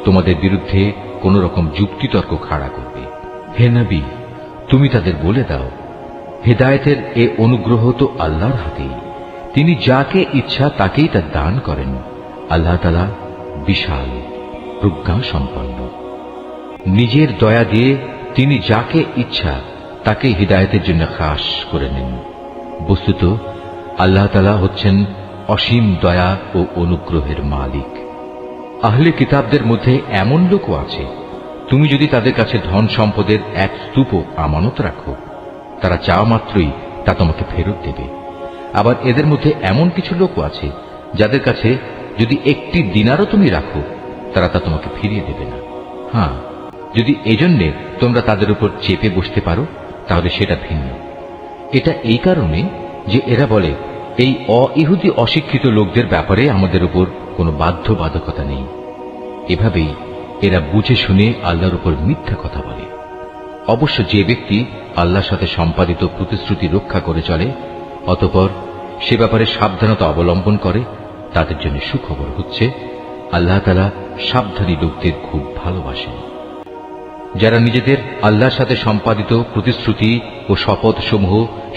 [SPEAKER 1] তোমাদের বিরুদ্ধে কোন রকম যুক্তিতর্ক খাড়া করবে। হে নবী, তুমি তাদের বলে দাও, হেদায়েতের এ অনুগ্রহ তো আল্লাহর হাতেই। তিনি যাকে ইচ্ছা তাকেই তা দান করেন। আল্লাহ তাআলা বিশাল প্রজ্ঞা সম্পন্ন। নিজের দয়া দিয়ে তিনি যাকে ইচ্ছা তাকে হিদায়াতের জন্য খাস করে নেন। বস্তুত আল্লাহ তাআলা হচ্ছেন অসীম দয়া ও অনুগ্রহের মালিক। আহলে কিতাবদের মধ্যে এমন লোকও আছে, তুমি যদি তাদের কাছে ধন সম্পদের এক স্তূপ আমানত রাখো, তারা চাওয়া মাত্রই তা তোমাকে ফেরত দেবে। আবার এদের মধ্যে এমন কিছু লোকও আছে যাদের কাছে যদি একটি দিনারও তুমি রাখো, তারা তা তোমাকে ফিরিয়ে দেবে না। হ্যাঁ, যদি এজন্যে তোমরা তাদের উপর চেপে বসতে পারো তাহলে সেটা ভিন্ন। এটা এই কারণে যে এরা বলে, এই অইহুদি অশিক্ষিত লোকদের ব্যাপারে আমাদের উপর কোনো বাধ্যবাধকতা নেই। এভাবেই এরা বুঝে শুনে আল্লাহর উপর মিথ্যা কথা বলে। অবশ্য যে ব্যক্তি আল্লাহর সাথে সম্পাদিত প্রতিশ্রুতি রক্ষা করে চলে, অতঃপর সে ব্যাপারে সাবধানতা অবলম্বন করে, তাদের জন্য সুখবর হচ্ছে আল্লাহ তাআলা সাবধানী লোকদের খুব ভালোবাসেন। যারা নিজেদের আল্লাহর সাথে সম্পাদিত প্রতিশ্রুতি ও শপথ সমূহ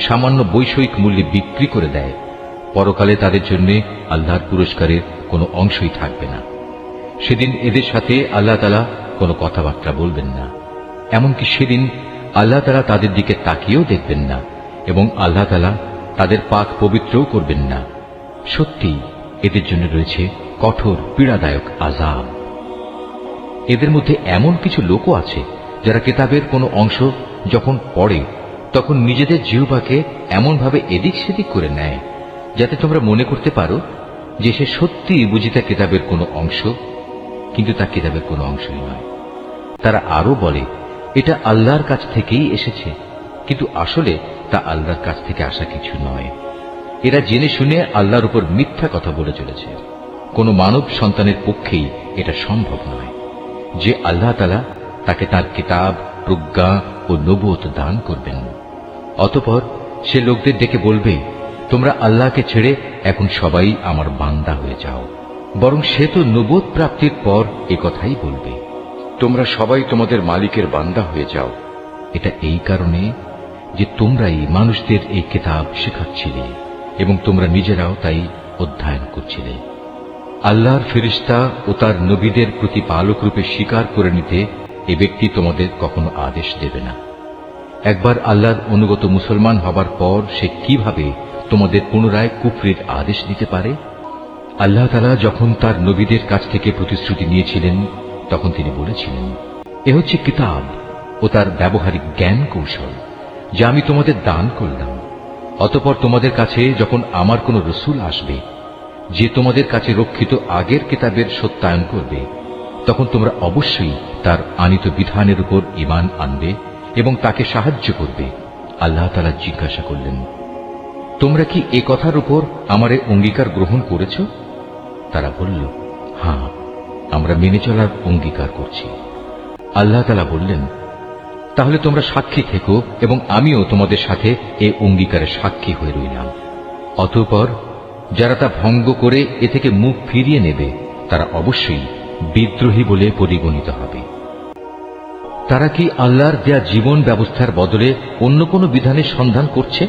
[SPEAKER 1] সামান্য বৈষয়িক মূল্যে বিক্রি করে দেয়, পরকালে তাদের জন্য আল্লাহর পুরস্কারের কোনো অংশই থাকবে না। সেদিন এদের সাথে আল্লাহ তাআলা কোনো কথাবার্তা বলবেন না। এমনকি সেদিন আল্লাহ তাআলা তাদের দিকে তাকিয়েও দেখবেন না এবং আল্লাহ তাআলা তাদের পাক পবিত্রও করবেন না। সত্যি এদের জন্য রয়েছে কঠোর পীড়াদায়ক আযাব। এদের মধ্যে এমন কিছু লোকও আছে যারা কিতাবের কোনো অংশ যখন পড়ে তখন নিজেদের জিহ্বাকে এমনভাবে এদিক সেদিক করে নেয় যাতে তোমরা মনে করতে পারো যে সে সত্যিই বুঝি তা কিতাবের কোনো অংশ, কিন্তু তা কিতাবের কোনো অংশই নয়। তারা আরো বলে, এটা আল্লাহর কাছ থেকেই এসেছে, কিন্তু আসলে তা আল্লাহর কাছ থেকে আসা কিছু নয়। এরা জেনে শুনে আল্লাহর উপর মিথ্যা কথা বলে চলেছে। কোন মানব সন্তানের পক্ষেই এটা সম্ভব নয় যে আল্লাহ তাআলা তাকে তার কিতাব, প্রজ্ঞা ও নবুয়ত দান করবেন। অতঃপর সে লোকদের ডেকে বলবে, তোমরা আল্লাহকে ছেড়ে এখন সবাই আমার বান্দা হয়ে যাও। বরং সে তো নবুয়ত প্রাপ্তির পর এ কথাই বলবে, তোমরা সবাই তোমাদের মালিকের বান্দা হয়ে যাও। এটা এই কারণে যে তোমরাই মানুষদের এই কিতাব শেখাচ্ছিলে এবং তোমরা নিজেরাও তাই অধ্যয়ন করছিলে। আল্লাহর ফেরেশতা ও তার নবীদের প্রতিপালক রূপে স্বীকার করে নিতে এ ব্যক্তি তোমাদের কখনো আদেশ দেবে না। একবার আল্লাহর অনুগত মুসলমান হবার পর সে কিভাবে তোমাদের পুনরায় কুফরির আদেশ দিতে পারে? আল্লাহ তাআলা যখন তার নবীদের কাছ থেকে প্রতিশ্রুতি নিয়েছিলেন তখন তিনি বলেছিলেন, এ হচ্ছে কিতাব ও তার ব্যবহারিক জ্ঞান কৌশল যা আমি তোমাদের দান করলাম। অতঃপর তোমাদের কাছে যখন আমার কোন রসূল আসবে যে তোমাদের কাছে রক্ষিত আগের কিতাবের সত্যায়ন করবে, তখন তোমরা অবশ্যই তার আনিত বিধানের উপর ঈমান আনবে এবং তাকে সাহায্য করবে। আল্লাহ তাআলা জিজ্ঞাসা করলেন, তোমরা কি এ কথার উপর আমার অঙ্গীকার গ্রহণ করেছ? তারা বলল, হ্যাঁ, আমরা মেনে চলার অঙ্গীকার করছি। আল্লাহ তাআলা বললেন, তাহলে তোমরা সাক্ষী থেকো এবং আমিও তোমাদের সাথে এ অঙ্গীকারে সাক্ষী হয়ে রইলাম। অতঃপর যারা তা ভঙ্গ করে এ থেকে মুখ ফিরিয়ে নেবে তারা অবশ্যই বিদ্রোহী বলে পরিগণিত হবে। তারা কি আল্লাহর দেয়া জীবন ব্যবস্থার বদলে অন্য কোনো বিধানের সন্ধান করছে?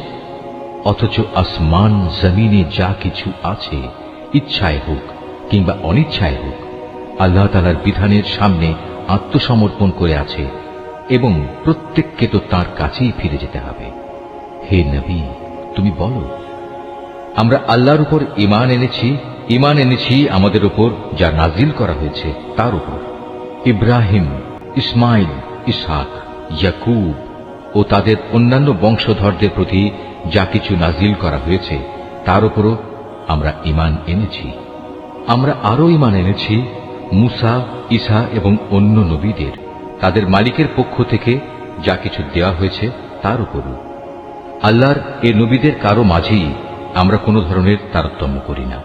[SPEAKER 1] অথচ আসমান জমিনে যা কিছু আছে, ইচ্ছায় হোক কিংবা অনিচ্ছায় হোক, আল্লাহ তাআলার বিধানের সামনে আত্মসমর্পণ করে আছে এবং প্রত্যেককে তো তাঁর কাছেই ফিরে যেতে হবে। হে নবী, তুমি বলো, আমরা আল্লাহর উপর ঈমান এনেছি আমাদের উপর যা নাজিল করা হয়েছে তার উপর। ইব্রাহিম, ইসমাইল, ইসহাক, ইয়াকুব ও তাদের অন্যান্য বংশধরদের প্রতি যা কিছু নাজিল করা হয়েছে তার উপরও আমরা ঈমান এনেছি। আমরা আরো ঈমান এনেছি মুসা, ঈসা এবং অন্য নবীদের তাদের মালিকের পক্ষ থেকে যা কিছু দেওয়া হয়েছে তার উপরও। আল্লাহর এ নবীদের কারো মাঝেই আমরা কোনো ধরনের তারতম্য করি না।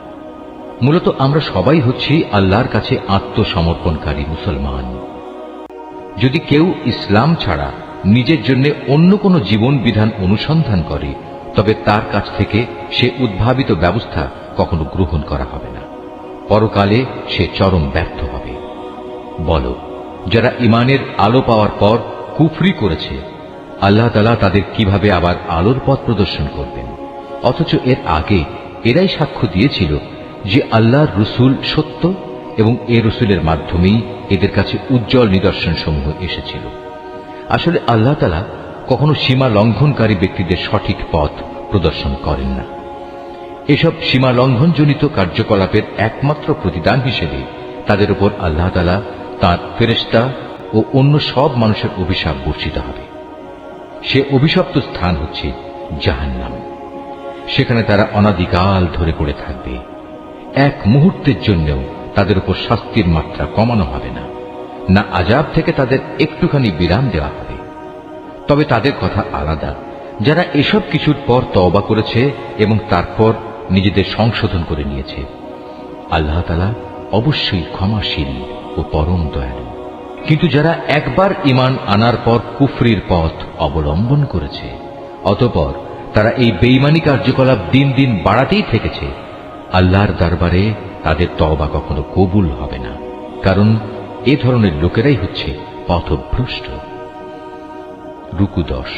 [SPEAKER 1] মূলত আমরা সবাই হচ্ছি আল্লাহর কাছে আত্মসমর্পণকারী মুসলমান। যদি কেউ ইসলাম ছাড়া নিজের জন্য অন্য কোনো জীবন বিধান অনুসন্ধান করে, তবে তার কাছ থেকে সে উদ্ভাবিত ব্যবস্থা কখনো গ্রহণ করা হবে না। পরকালে সে চরম ব্যর্থ হবে। বলো, যারা ঈমানের আলো পাওয়ার পর কুফরি করেছে, আল্লাহ তাআলা তাদের কিভাবে আবার আলোর পথ প্রদর্শন করবেন? অথচ এর আগে এরাই সাক্ষ্য দিয়েছিল যে আল্লাহর রসুল সত্য এবং এ রসুলের মাধ্যমেই এদের কাছে উজ্জ্বল নিদর্শন সমূহ এসেছিল। আসলে আল্লাহ তাআলা কখনো সীমা লঙ্ঘনকারী ব্যক্তিদের সঠিক পথ প্রদর্শন করেন না। এসব সীমা লঙ্ঘনজনিত কার্যকলাপের একমাত্র প্রতিদান হিসেবে তাদের উপর আল্লাহ তাআলা তাঁর ফেরেশতা ও অন্য সব মানুষের অভিশাপ বর্ষিত হবে। সে অভিশপ্ত স্থান হচ্ছে জাহান্নাম। সেখানে তারা অনাদিকাল ধরে পড়ে থাকবে। এক মুহূর্তের জন্যও তাদের উপর শাস্তির মাত্রা কমানো হবে না, না আযাব থেকে তাদের একটুখানি বিরাম দেওয়া হবে। তবে তাদের কথা আলাদা, যারা এসব কিছুর পর তওবা করেছে এবং তারপর নিজেদের সংশোধন করে নিয়েছে। আল্লাহ তাআলা অবশ্যই ক্ষমাশীল ও পরম দয়ালু। কিন্তু যারা একবার ঈমান আনার পর কুফরির পথ অবলম্বন করেছে, অতঃপর তারা এই বেঈমানি কার্যকলাপ দিন দিন বাড়াতেই থেকেছে, আল্লাহর দরবারে তাদের তওবা কখনো কবুল হবে না, কারণ এ ধরনের লোকেরাই হচ্ছে পথভ্রষ্ট। রুকু 10।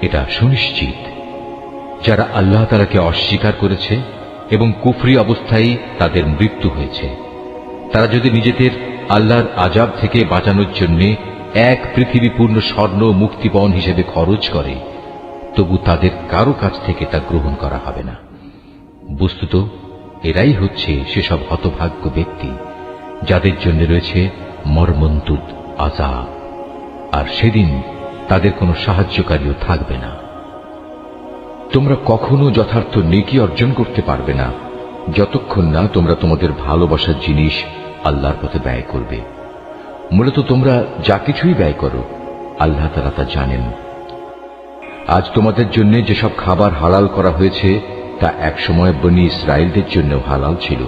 [SPEAKER 1] এটা সুনিশ্চিত, যারা আল্লাহ তাআলাকে অস্বীকার করেছে এবং কুফরি অবস্থায় তাদের মৃত্যু হয়েছে, তারা যদি নিজেদের আল্লাহর আযাব থেকে বাঁচানোর জন্য এক পৃথিবী পূর্ণ স্বর্ণ মুক্তিপণ হিসেবে খরচ করে, তবু তাদের কারো কাছ থেকে তা গ্রহণ করা হবে না। বস্তুত এরাই হচ্ছে সেসব হতভাগ্য ব্যক্তি যাদের জন্য রয়েছে মর্মন্তুদ আযাব, আর সেদিন তাদের কোনো সাহায্যকারীও থাকবে না। তোমরা কখনো যথার্থ নেকি অর্জন করতে পারবে না যতক্ষণ না তোমরা তোমাদের ভালোবাসার জিনিস আল্লাহর পথে ব্যয় করবে। মূলত তোমরা যা কিছুই ব্যয় করো, আল্লাহ তাআলা তা জানেন। আজ তোমাদের জন্য যেসব খাবার হালাল করা হয়েছে তা একসময় বনী ইসরায়েলদের জন্য হালাল ছিল,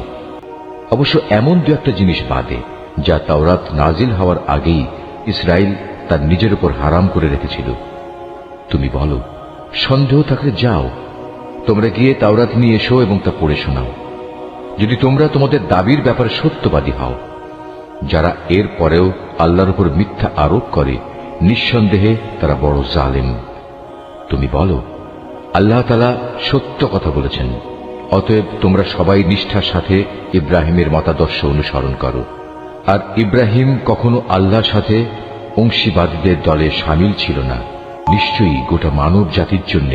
[SPEAKER 1] অবশ্য এমন দু একটা জিনিস বাদে যা তাওরাত নাজিল হওয়ার আগেই ইসরায়েল তার নিজের উপর হারাম করে রেখেছিল। তুমি বলো, সন্দেহ থাকলে যাও, তোমরা গিয়ে তাওরাত নিয়ে এসো এবং তা পড়ে শোনাও, যদি তোমরা তোমাদের দাবির ব্যাপারে সত্যবাদী হও। যারা এর পরেও আল্লাহর উপর মিথ্যা আরোপ করে, নিঃসন্দেহে তারা বড় জালেম। তুমি বলো, আল্লাহ তাআলা সত্য কথা বলেছেন, অতএব তোমরা সবাই নিষ্ঠার সাথে ইব্রাহিমের মতাদর্শ অনুসরণ করো। আর ইব্রাহিম কখনো আল্লাহর সাথে অংশীবাদীদের দলে শামিল ছিল না। নিশ্চয়ই গোটা মানব জাতির জন্য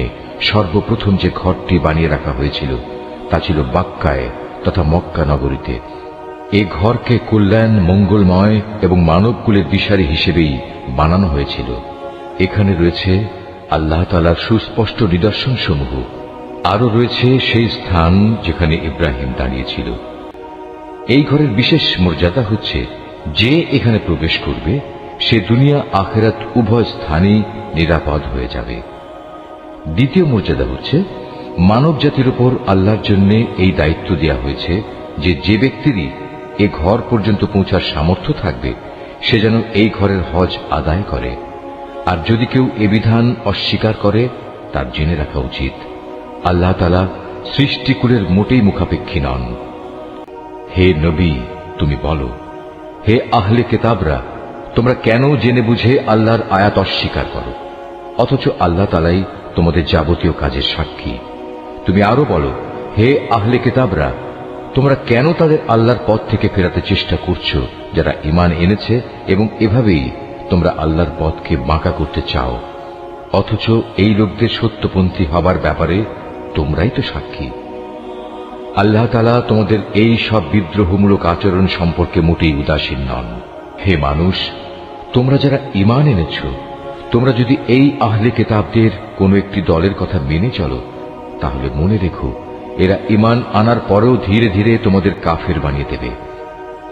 [SPEAKER 1] সর্বপ্রথম যে ঘরটি বানিয়ে রাখা হয়েছিল তা ছিল বাক্কায় তথা মক্কা নগরীতে। এ ঘরকে কল্যাণ, মঙ্গলময় এবং মানবকুলের দিশারি হিসেবেই বানানো হয়েছিল। এখানে রয়েছে আল্লাহ তাআলার সুস্পষ্ট নিদর্শন সমূহ। আরো রয়েছে সেই স্থান যেখানে ইব্রাহিম দাঁড়িয়েছিল। এই ঘরের বিশেষ মর্যাদা হচ্ছে, যে এখানে প্রবেশ করবে সে দুনিয়া আখিরাত উভয় স্থানেই নিরাপদ হয়ে যাবে। দ্বিতীয় মর্যাদা হচ্ছে, মানব জাতির উপর আল্লাহর জন্য এই দায়িত্ব দেওয়া হয়েছে যে যে ব্যক্তিরই এ ঘর পর্যন্ত পৌঁছার সামর্থ্য থাকবে সে যেন এই ঘরের হজ আদায় করে। আর যদি কেউ এ বিধান অস্বীকার করে, তার জেনে রাখা উচিত আল্লাহ তাআলা সৃষ্টিকুলের মোটেই মুখাপেক্ষী নন। হে নবী, তুমি বলো, হে আহলে কিতাবরা, তোমরা কেন জেনে বুঝে আল্লাহর আয়াত অস্বীকার করো, অথচ আল্লাহ তাআলাই তোমাদের যাবতীয় কাজের সাক্ষী। তুমি আরো বলো, হে আহলে কিতাবরা, তোমরা কেন তাদের আল্লাহর পথ থেকে ফেরাতে চেষ্টা করছো যারা ঈমান এনেছে, এবং এভাবেই তোমরা আল্লাহর পথকে বাঁকা করতে চাও, অথচ এই লোকদের সত্যপন্থী হবার ব্যাপারে তোমরাই তো সাক্ষী। আল্লাহ তাআলা তোমাদের এই সব বিদ্রোহমূলক আচরণ সম্পর্কে মোটেই উদাসীন নন। হে মানুষ, তোমরা যারা ঈমান এনেছ, তোমরা যদি এই আহলে কিতাবদের কোনো একটি দলের কথা মেনে চলো, তাহলে মনে রেখো এরা ঈমান আনার পরেও ধীরে ধীরে তোমাদের কাফের বানিয়ে দেবে।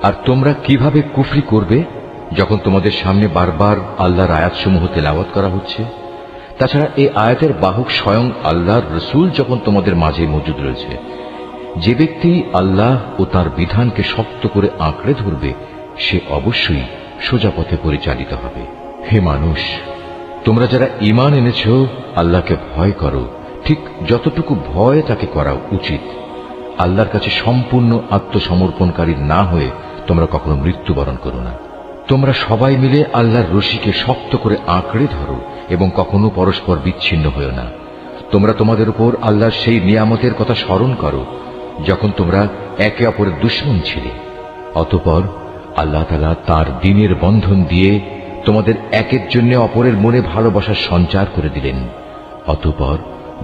[SPEAKER 1] আর তোমরা কিভাবে কুফরি করবে যখন তোমাদের সামনে বারবার আল্লাহর আয়াতসমূহ তেলাওয়াত করা হচ্ছে? তাছাড়া এই আয়াতের বাহক স্বয়ং আল্লাহর রসূল যখন তোমাদের মাঝে মজুদ রয়েছে। যে ব্যক্তি আল্লাহ ও তার বিধানকে শক্ত করে আঁকড়ে ধরবে সে অবশ্যই সোজা পথে পরিচালিত হবে। হে মানুষ, তোমরা যারা ঈমান এনেছ আল্লাহকে ভয় করো, ঠিক যতটুকু ভয় তাকে করা উচিত। আল্লাহর কাছে সম্পূর্ণ আত্মসমর্পণকারী না হয়ে তোমরা কখনো মৃত্যুবরণ করো না। তোমরা সবাই মিলে আল্লাহর রশিকে শক্ত করে আঁকড়ে ধরো এবং কখনো পরস্পর বিচ্ছিন্ন হও না। তোমরা তোমাদের উপর আল্লাহর সেই নিয়ামতের কথা স্মরণ করো যখন তোমরা একে অপরের দুশমন ছিলে। অতঃপর আল্লাহ তাআলা তার দ্বীনের বন্ধন দিয়ে তোমাদের একের জন্য অপরের মনে ভালোবাসার সঞ্চার করে দিলেন। অতঃপর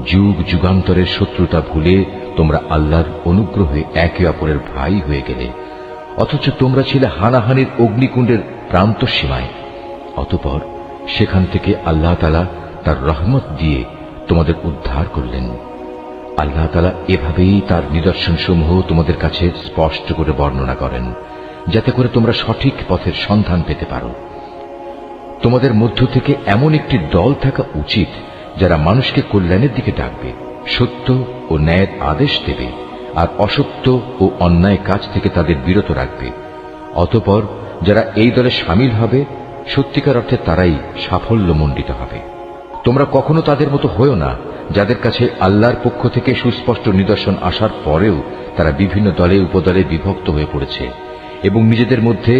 [SPEAKER 1] যুগ যুগান্তরের শত্রুতা ভুলে তোমরা আল্লাহর অনুগ্রহে একে অপরের ভাই হয়ে গেলে, অথচ তোমরা ছিলে হানাহানির অগ্নিকুণ্ডের প্রান্ত সীমায়। অতঃপর সেখান থেকে আল্লাহ তাআলা তার রহমত দিয়ে তোমাদের উদ্ধার করলেন। আল্লাহ তাআলা এভাবেই তার নিদর্শনসমূহ তোমাদের কাছে স্পষ্ট করে বর্ণনা করেন, যাতে করে তোমরা সঠিক পথের সন্ধান পেতে পারো। তোমাদের মধ্য থেকে এমন একটি দল থাকা উচিত যারা মানুষকে কল্যাণের দিকে ডাকবে, সত্য ও ন্যায়ের আদেশ দেবে, আর অসত্য ও অন্যায় কাজ থেকে তাদের বিরত রাখবে। অতঃপর যারা এই দলে সামিল হবে সত্যিকার অর্থে তারাই সাফল্যমণ্ডিত হবে। তোমরা কখনো তাদের মতো হয়ো না যাদের কাছে আল্লাহর পক্ষ থেকে সুস্পষ্ট নিদর্শন আসার পরেও তারা বিভিন্ন দলে উপদলে বিভক্ত হয়ে পড়েছে এবং নিজেদের মধ্যে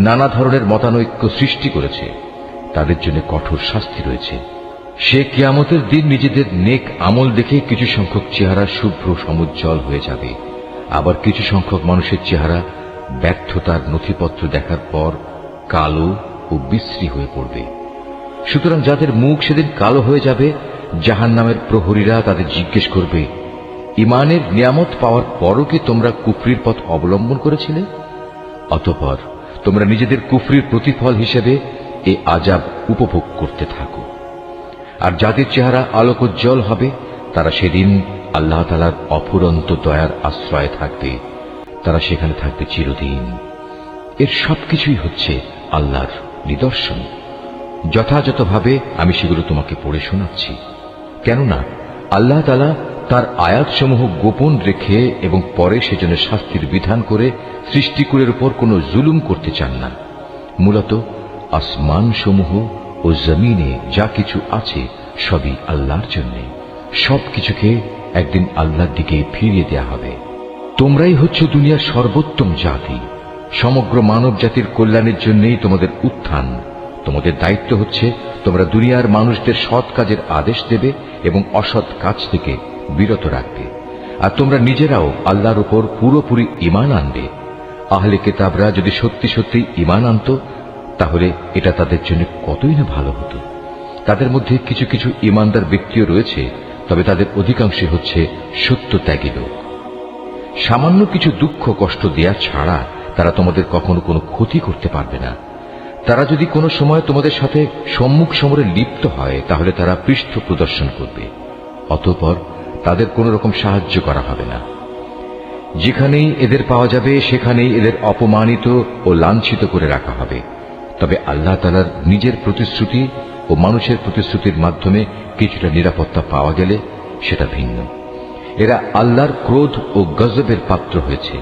[SPEAKER 1] নানা ধরনের মতানৈক্য সৃষ্টি করেছে। তাদের জন্য কঠোর শাস্তি রয়েছে। সে কিয়ামতের দিন নিজেদের নেক আমল দেখে কিছু সংখ্যক চেহারা শুভ্র সমুজ্জ্বল হয়ে যাবে, আবার কিছু সংখ্যক মানুষের চেহারা ব্যর্থতার নথিপত্র দেখার পর কালো ও বিশ্রী হয়ে পড়বে। সুতরাং যাদের মুখ সেদিন কালো হয়ে যাবে, জাহান্নামের প্রহরীরা তাদের জিজ্ঞেস করবে, ঈমানের নিয়ামত পাওয়ার পরও কি তোমরা কুফরির পথ অবলম্বন করেছিলে? অতঃপর তোমরা নিজেদের কুফরির প্রতিফল হিসেবে এই আযাব উপভোগ করতে থাকো। আর যাদের চেহারা আলোকোজ্জ্বল হবে তারা সেদিন আল্লাহ তাআলার অফুরন্ত দয়ার আশ্রয়ে থাকবে, তারা সেখানে থাকবে চিরদিন। এর সবকিছুই হচ্ছে আল্লাহর নিদর্শন। যথাযথভাবে আমি সেগুলো তোমাকে পড়ে শোনাচ্ছি, কেননা আল্লাহ তাআলা তার আয়াতসমূহ গোপন রেখে এবং পরে সেজন্য শাস্তির বিধান করে সৃষ্টিকুলের উপর কোনো জুলুম করতে চান না। মূলত আসমানসমূহ ও জমিনে যা কিছু আছে সবই আল্লাহর জন্য। সবকিছুকে একদিন আল্লাহর দিকে ফিরিয়ে দেয়া হবে। তোমরাই হচ্ছে দুনিয়ার সর্বোত্তম জাতি। সমগ্র মানব জাতির কল্যাণের জন্যই তোমাদের উত্থান। তোমাদের দায়িত্ব হচ্ছে তোমরা দুনিয়ার মানুষদের সৎ কাজের আদেশ দেবে এবং অসৎ কাজ থেকে বিরত রাখবে। আর তোমরা নিজেরাও আল্লাহর উপর পুরোপুরি ঈমান আনবে। আহলে কিতাবরা যদি সত্যি সত্যি ঈমান আনত তাহলে এটা তাদের জন্য কতই না ভালো হতো। তাদের মধ্যে কিছু কিছু ঈমানদার ব্যক্তিও রয়েছে, তবে তাদের অধিকাংশই হচ্ছে সত্যত্যাগী লোক। সামান্য কিছু দুঃখ কষ্ট দেয়া ছাড়া তারা তোমাদের কখনো কোনো ক্ষতি করতে পারবে না। তারা যদি কোনো সময় তোমাদের সাথে সম্মুখ সমরে লিপ্ত হয় তাহলে তারা পৃষ্ঠ প্রদর্শন করবে, অতঃপর তাদের কোনো রকম সাহায্য করা হবে না। যেখানেই এদের পাওয়া যাবে সেখানেই এদের অপমানিত ও লাঞ্ছিত করে রাখা হবে। তবে আল্লাহ তাআলার নিজের প্রতিশ্রুতি ও মানুষের প্রতিশ্রুতির মাধ্যমে কিছুটা নিরাপত্তা পাওয়া গেলে সেটা ভিন্ন। এরা আল্লাহর ক্রোধ ও গজবের পাত্র হয়েছে।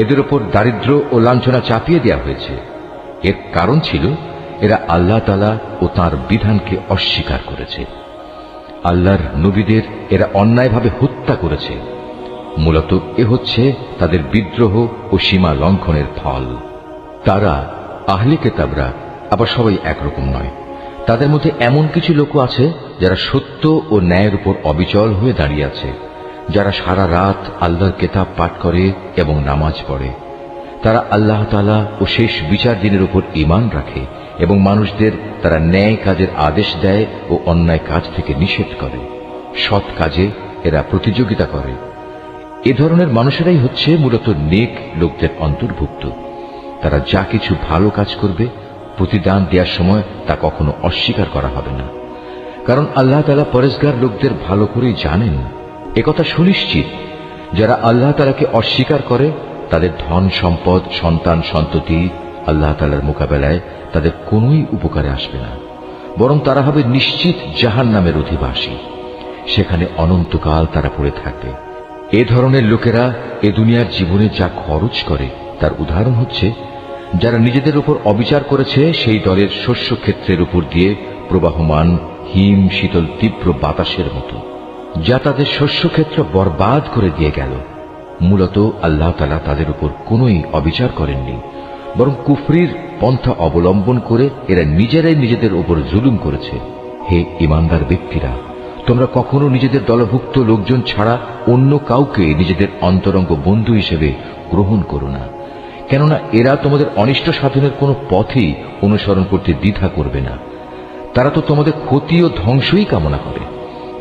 [SPEAKER 1] এদের উপর দারিদ্র ও লাঞ্ছনা চাপিয়ে দেওয়া হয়েছে। এর কারণ ছিল এরা আল্লাহ তাআলা ও তাঁর বিধানকে অস্বীকার করেছে। আল্লাহর নবীদের এরা অন্যায়ভাবে হত্যা করেছে। মূলত এ হচ্ছে তাদের বিদ্রোহ ও সীমা লঙ্ঘনের ফল। তারা আহলে কিতাবরা আবার সবাই একরকম নয়। তাদের মধ্যে এমন কিছু লোক আছে যারা সত্য ও ন্যায়ের উপর অবিচল হয়ে দাঁড়িয়ে আছে, যারা সারা রাত আল্লাহর কিতাব পাঠ করে এবং নামাজ পড়ে। তারা আল্লাহ তাআলা ও শেষ বিচার দিনের উপর ঈমান রাখে এবং মানুষদের তারা ন্যায় কাজের আদেশ দেয় ও অন্যায় কাজ থেকে নিষেধ করে। সৎ কাজে এরা প্রতিযোগিতা করে। এ ধরনের মানুষেরাই হচ্ছে মূলত নেক লোকদের অন্তর্ভুক্ত। তারা যা কিছু ভালো কাজ করবে প্রতিদান দেওয়ার সময় তা কখনো অস্বীকার করা হবে না, কারণ আল্লাহ তাআলা পরেজগার লোকদের ভালো করেই জানেন। একথা সুনিশ্চিত যারা আল্লাহ তাআলাকে অস্বীকার করে তাদের ধন সম্পদ সন্তান সন্ততি আল্লাহ তাআলার মোকাবেলায় তাদের কোনোই উপকারে আসবে না, বরং তারা হবে নিশ্চিত জাহান্নামের অধিবাসী। সেখানে অনন্তকাল তারা পড়ে থাকবে। এ ধরনের লোকেরা এ দুনিয়ার জীবনে যা খরচ করে তার উদাহরণ হচ্ছে যারা নিজেদের উপর অবিচার করেছে সেই দলের শস্য ক্ষেত্রের উপর দিয়ে প্রবাহমান হিম শীতল তীব্র বাতাসের মতো, যা তাদের শস্যক্ষেত্র বরবাদ করে দিয়ে গেল। মূলত আল্লাহ তাআলা তাদের উপর কোনোই অবিচার করেননি, বরং কুফরির পন্থা অবলম্বন করে এরা নিজেরাই নিজেদের উপর জুলুম করেছে। হে ঈমানদার ব্যক্তিরা, তোমরা কখনো নিজেদের দলভুক্ত লোকজন ছাড়া অন্য কাউকে নিজেদের অন্তরঙ্গ বন্ধু হিসেবে গ্রহণ করো না, কেননা এরা তোমাদের অনিষ্ট সাধনের কোনো পথেই অনুসরণ করতে দ্বিধা করবে না। তারা তো তোমাদের ক্ষতি ও ধ্বংসই কামনা করে।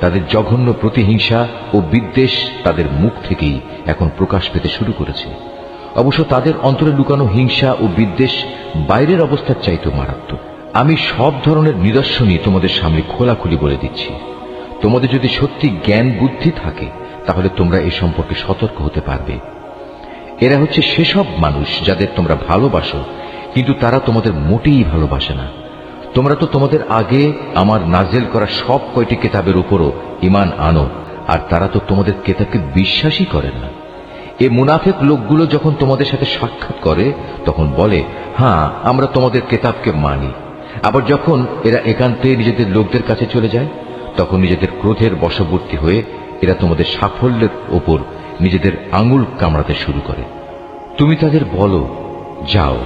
[SPEAKER 1] তাদের জঘন্য প্রতিহিংসা ও বিদ্বেষ তাদের মুখ থেকেই এখন প্রকাশ পেতে শুরু করেছে। অবশ্য তাদের অন্তরে লুকানো হিংসা ও বিদ্বেষ বাইরের অবস্থার চাইতেও মারাত্মক। আমি সব ধরনের নিদর্শনই তোমাদের সামনে খোলাখুলি বলে দিচ্ছি। তোমাদের যদি সত্যি জ্ঞান বুদ্ধি থাকে তাহলে তোমরা এ সম্পর্কে সতর্ক হতে পারবে। এরা হচ্ছে সেসব মানুষ যাদের তোমরা ভালোবাসো, কিন্তু তারা তোমাদের মোটেই ভালোবাসে না। তোমরা তো তোমাদের আগে আমার নাজেল করা সব কয়টি কিতাবের উপরও ঈমান আনো, আর তারা তো তোমাদের কিতাবকে বিশ্বাসই করে না। এ মুনাফিক লোকগুলো যখন তোমাদের সাথে সাক্ষাৎ করে তখন বলে, হ্যাঁ আমরা তোমাদের কিতাবকে মানি। আবার যখন এরা একান্তে নিজেদের লোকদের কাছে চলে যায় তখন নিজেদের ক্রোধের বশবর্তী হয়ে এরা তোমাদের সাফল্যের ওপর নিজেদের আঙুল কামড়াতে শুরু করে। তুমি তাদের বলো, যাও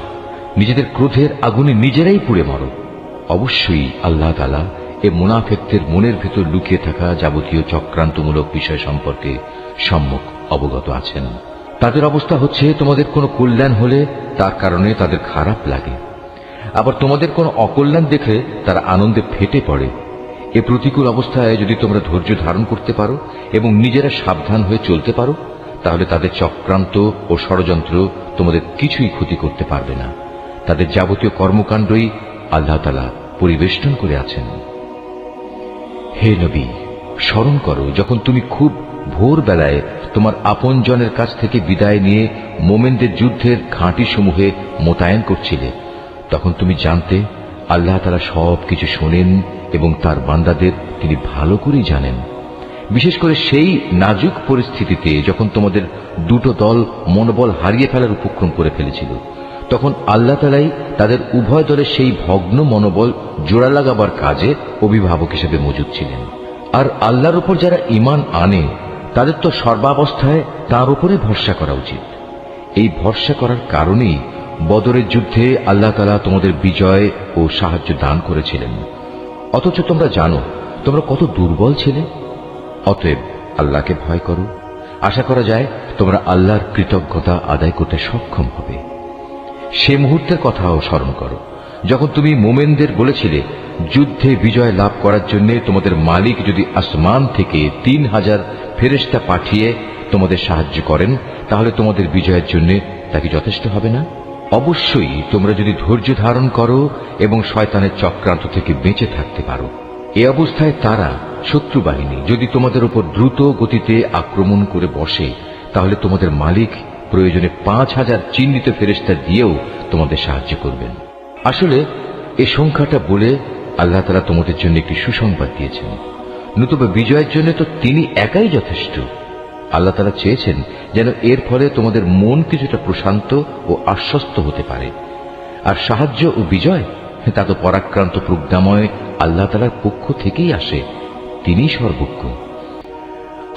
[SPEAKER 1] নিজেদের ক্রোধের আগুনে নিজেরাই পুড়ে মরো। অবশ্যই আল্লাহ তাআলা এ মুনাফিকদের মনের ভেতর লুকিয়ে থাকা যাবতীয় চক্রান্তমূলক বিষয় সম্পর্কে সম্যক অবগত আছেন। তাদের অবস্থা হচ্ছে তোমাদের কোনো কল্যাণ হলে তার কারণে তাদের খারাপ লাগে, আবার তোমাদের কোনো অকল্যাণ দেখলে তারা আনন্দে ফেটে পড়ে। এ প্রতিকূল অবস্থায় যদি তোমরা ধৈর্য ধারণ করতে পারো এবং নিজেরা সাবধান হয়ে চলতে পারো তাহলে তাদের চক্রান্ত ও ষড়যন্ত্র তোমাদের কিছুই ক্ষতি করতে পারবে না। তাদের যাবতীয় কর্মকাণ্ডই আল্লাহ তাআলা পরিবেষ্টন করে আছেন। হে নবী, স্মরণ করো যখন তুমি খুব ভোরবেলায় তোমার আপনজনের কাছ থেকে বিদায় নিয়ে মোমেনদের যুদ্ধের ঘাঁটিসমূহে মোতায়েন করছিলে, তখন তুমি জানতে আল্লাহ তাআলা সব কিছু শোনেন এবং তার বান্দাদের তিনি ভালো করেই জানেন। বিশেষ করে সেই নাজুক পরিস্থিতিতে যখন তোমাদের দুটো দল মনোবল হারিয়ে ফেলার উপক্রম করে ফেলেছিল, তখন আল্লাহ তাআলাই তাদের উভয় দলের সেই ভগ্ন মনোবল জোড়া লাগাবার কাজে অভিভাবক হিসেবে মজুদ ছিলেন। আর আল্লাহর উপর যারা ঈমান আনে তাদের তো সর্বাবস্থায় তার উপরে ভরসা করা উচিত। এই ভরসা করার কারণেই বদরের যুদ্ধে আল্লাহ তাআলা তোমাদের বিজয় ও সাহায্য দান করেছিলেন, অথচ তোমরা জানো তোমরা কত দুর্বল ছিলে। অতএব আল্লাহকে ভয় করো। আশা করা যায় তোমরা আল্লাহর কৃতজ্ঞতা আদায় করতে সক্ষম হবে। সে মুহূর্তের কথাও স্মরণ করো যখন তুমি মোমেনদের বলেছিলে, যুদ্ধে বিজয় লাভ করার জন্য তোমাদের মালিক যদি আসমান থেকে 3000 ফেরেশতা পাঠিয়ে তোমাদের সাহায্য করেন তাহলে তোমাদের বিজয়ের জন্য তা কি যথেষ্ট হবে না? অবশ্যই তোমরা যদি ধৈর্য ধারণ করো এবং শয়তানের চক্রান্ত থেকে বেঁচে থাকতে পারো। এ অবস্থায় তারা শত্রু বাহিনী যদি তোমাদের উপর দ্রুত গতিতে আক্রমণ করে বসে তাহলে তোমাদের মালিক প্রয়োজনে 5000 চিহ্নিত ফেরেশতা দিয়েও তোমাদের সাহায্য করবেন। আসলে এ সংখ্যাটা বলে আল্লাহ তাআলা তোমাদের জন্য একটি সুসংবাদ দিয়েছেন, নতুবা বিজয়ের জন্য তো তিনি একাই যথেষ্ট। আল্লাহ তাআলা চেয়েছেন যেন এর ফলে তোমাদের মন কিছুটা প্রশান্ত ও আশ্বস্ত হতে পারে। আর সাহায্য ও বিজয় তা তো পরাক্রান্ত প্রজ্ঞাময় আল্লাহ তাআলার পক্ষ থেকেই আসে, তিনিই সর্বজ্ঞ।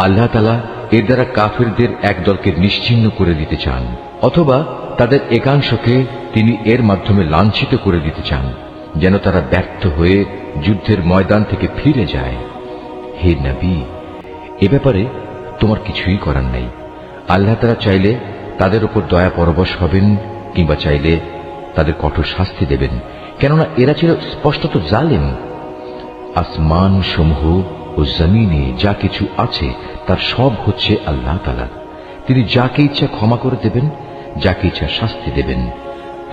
[SPEAKER 1] আল্লাহ তাআলা এর দ্বারা কাফেরদের এক দলকে নিশ্চিহ্ন করে দিতে চান, অথবা তাদের একাংশকে তিনি এর মাধ্যমে লাঞ্ছিত করে দিতে চান, যেন তারা ব্যর্থ হয়ে যুদ্ধের ময়দান থেকে ফিরে যায়। হে নবী, এ ব্যাপারে তোমার কিছুই করার নেই। আল্লাহ তাআলা চাইলে তাদের উপর দয়া পরবশ হবেন কিংবা চাইলে তাদের কঠোর শাস্তি দেবেন, কেননা এরা ছিল স্পষ্টত জালেম। আসমান সমূহ ও জমিনে যা কিছু আছে তার সব হচ্ছে আল্লাহ তাআলার। তিনি যাকে ইচ্ছা ক্ষমা করে দেবেন, যাকে ইচ্ছা শাস্তি দেবেন।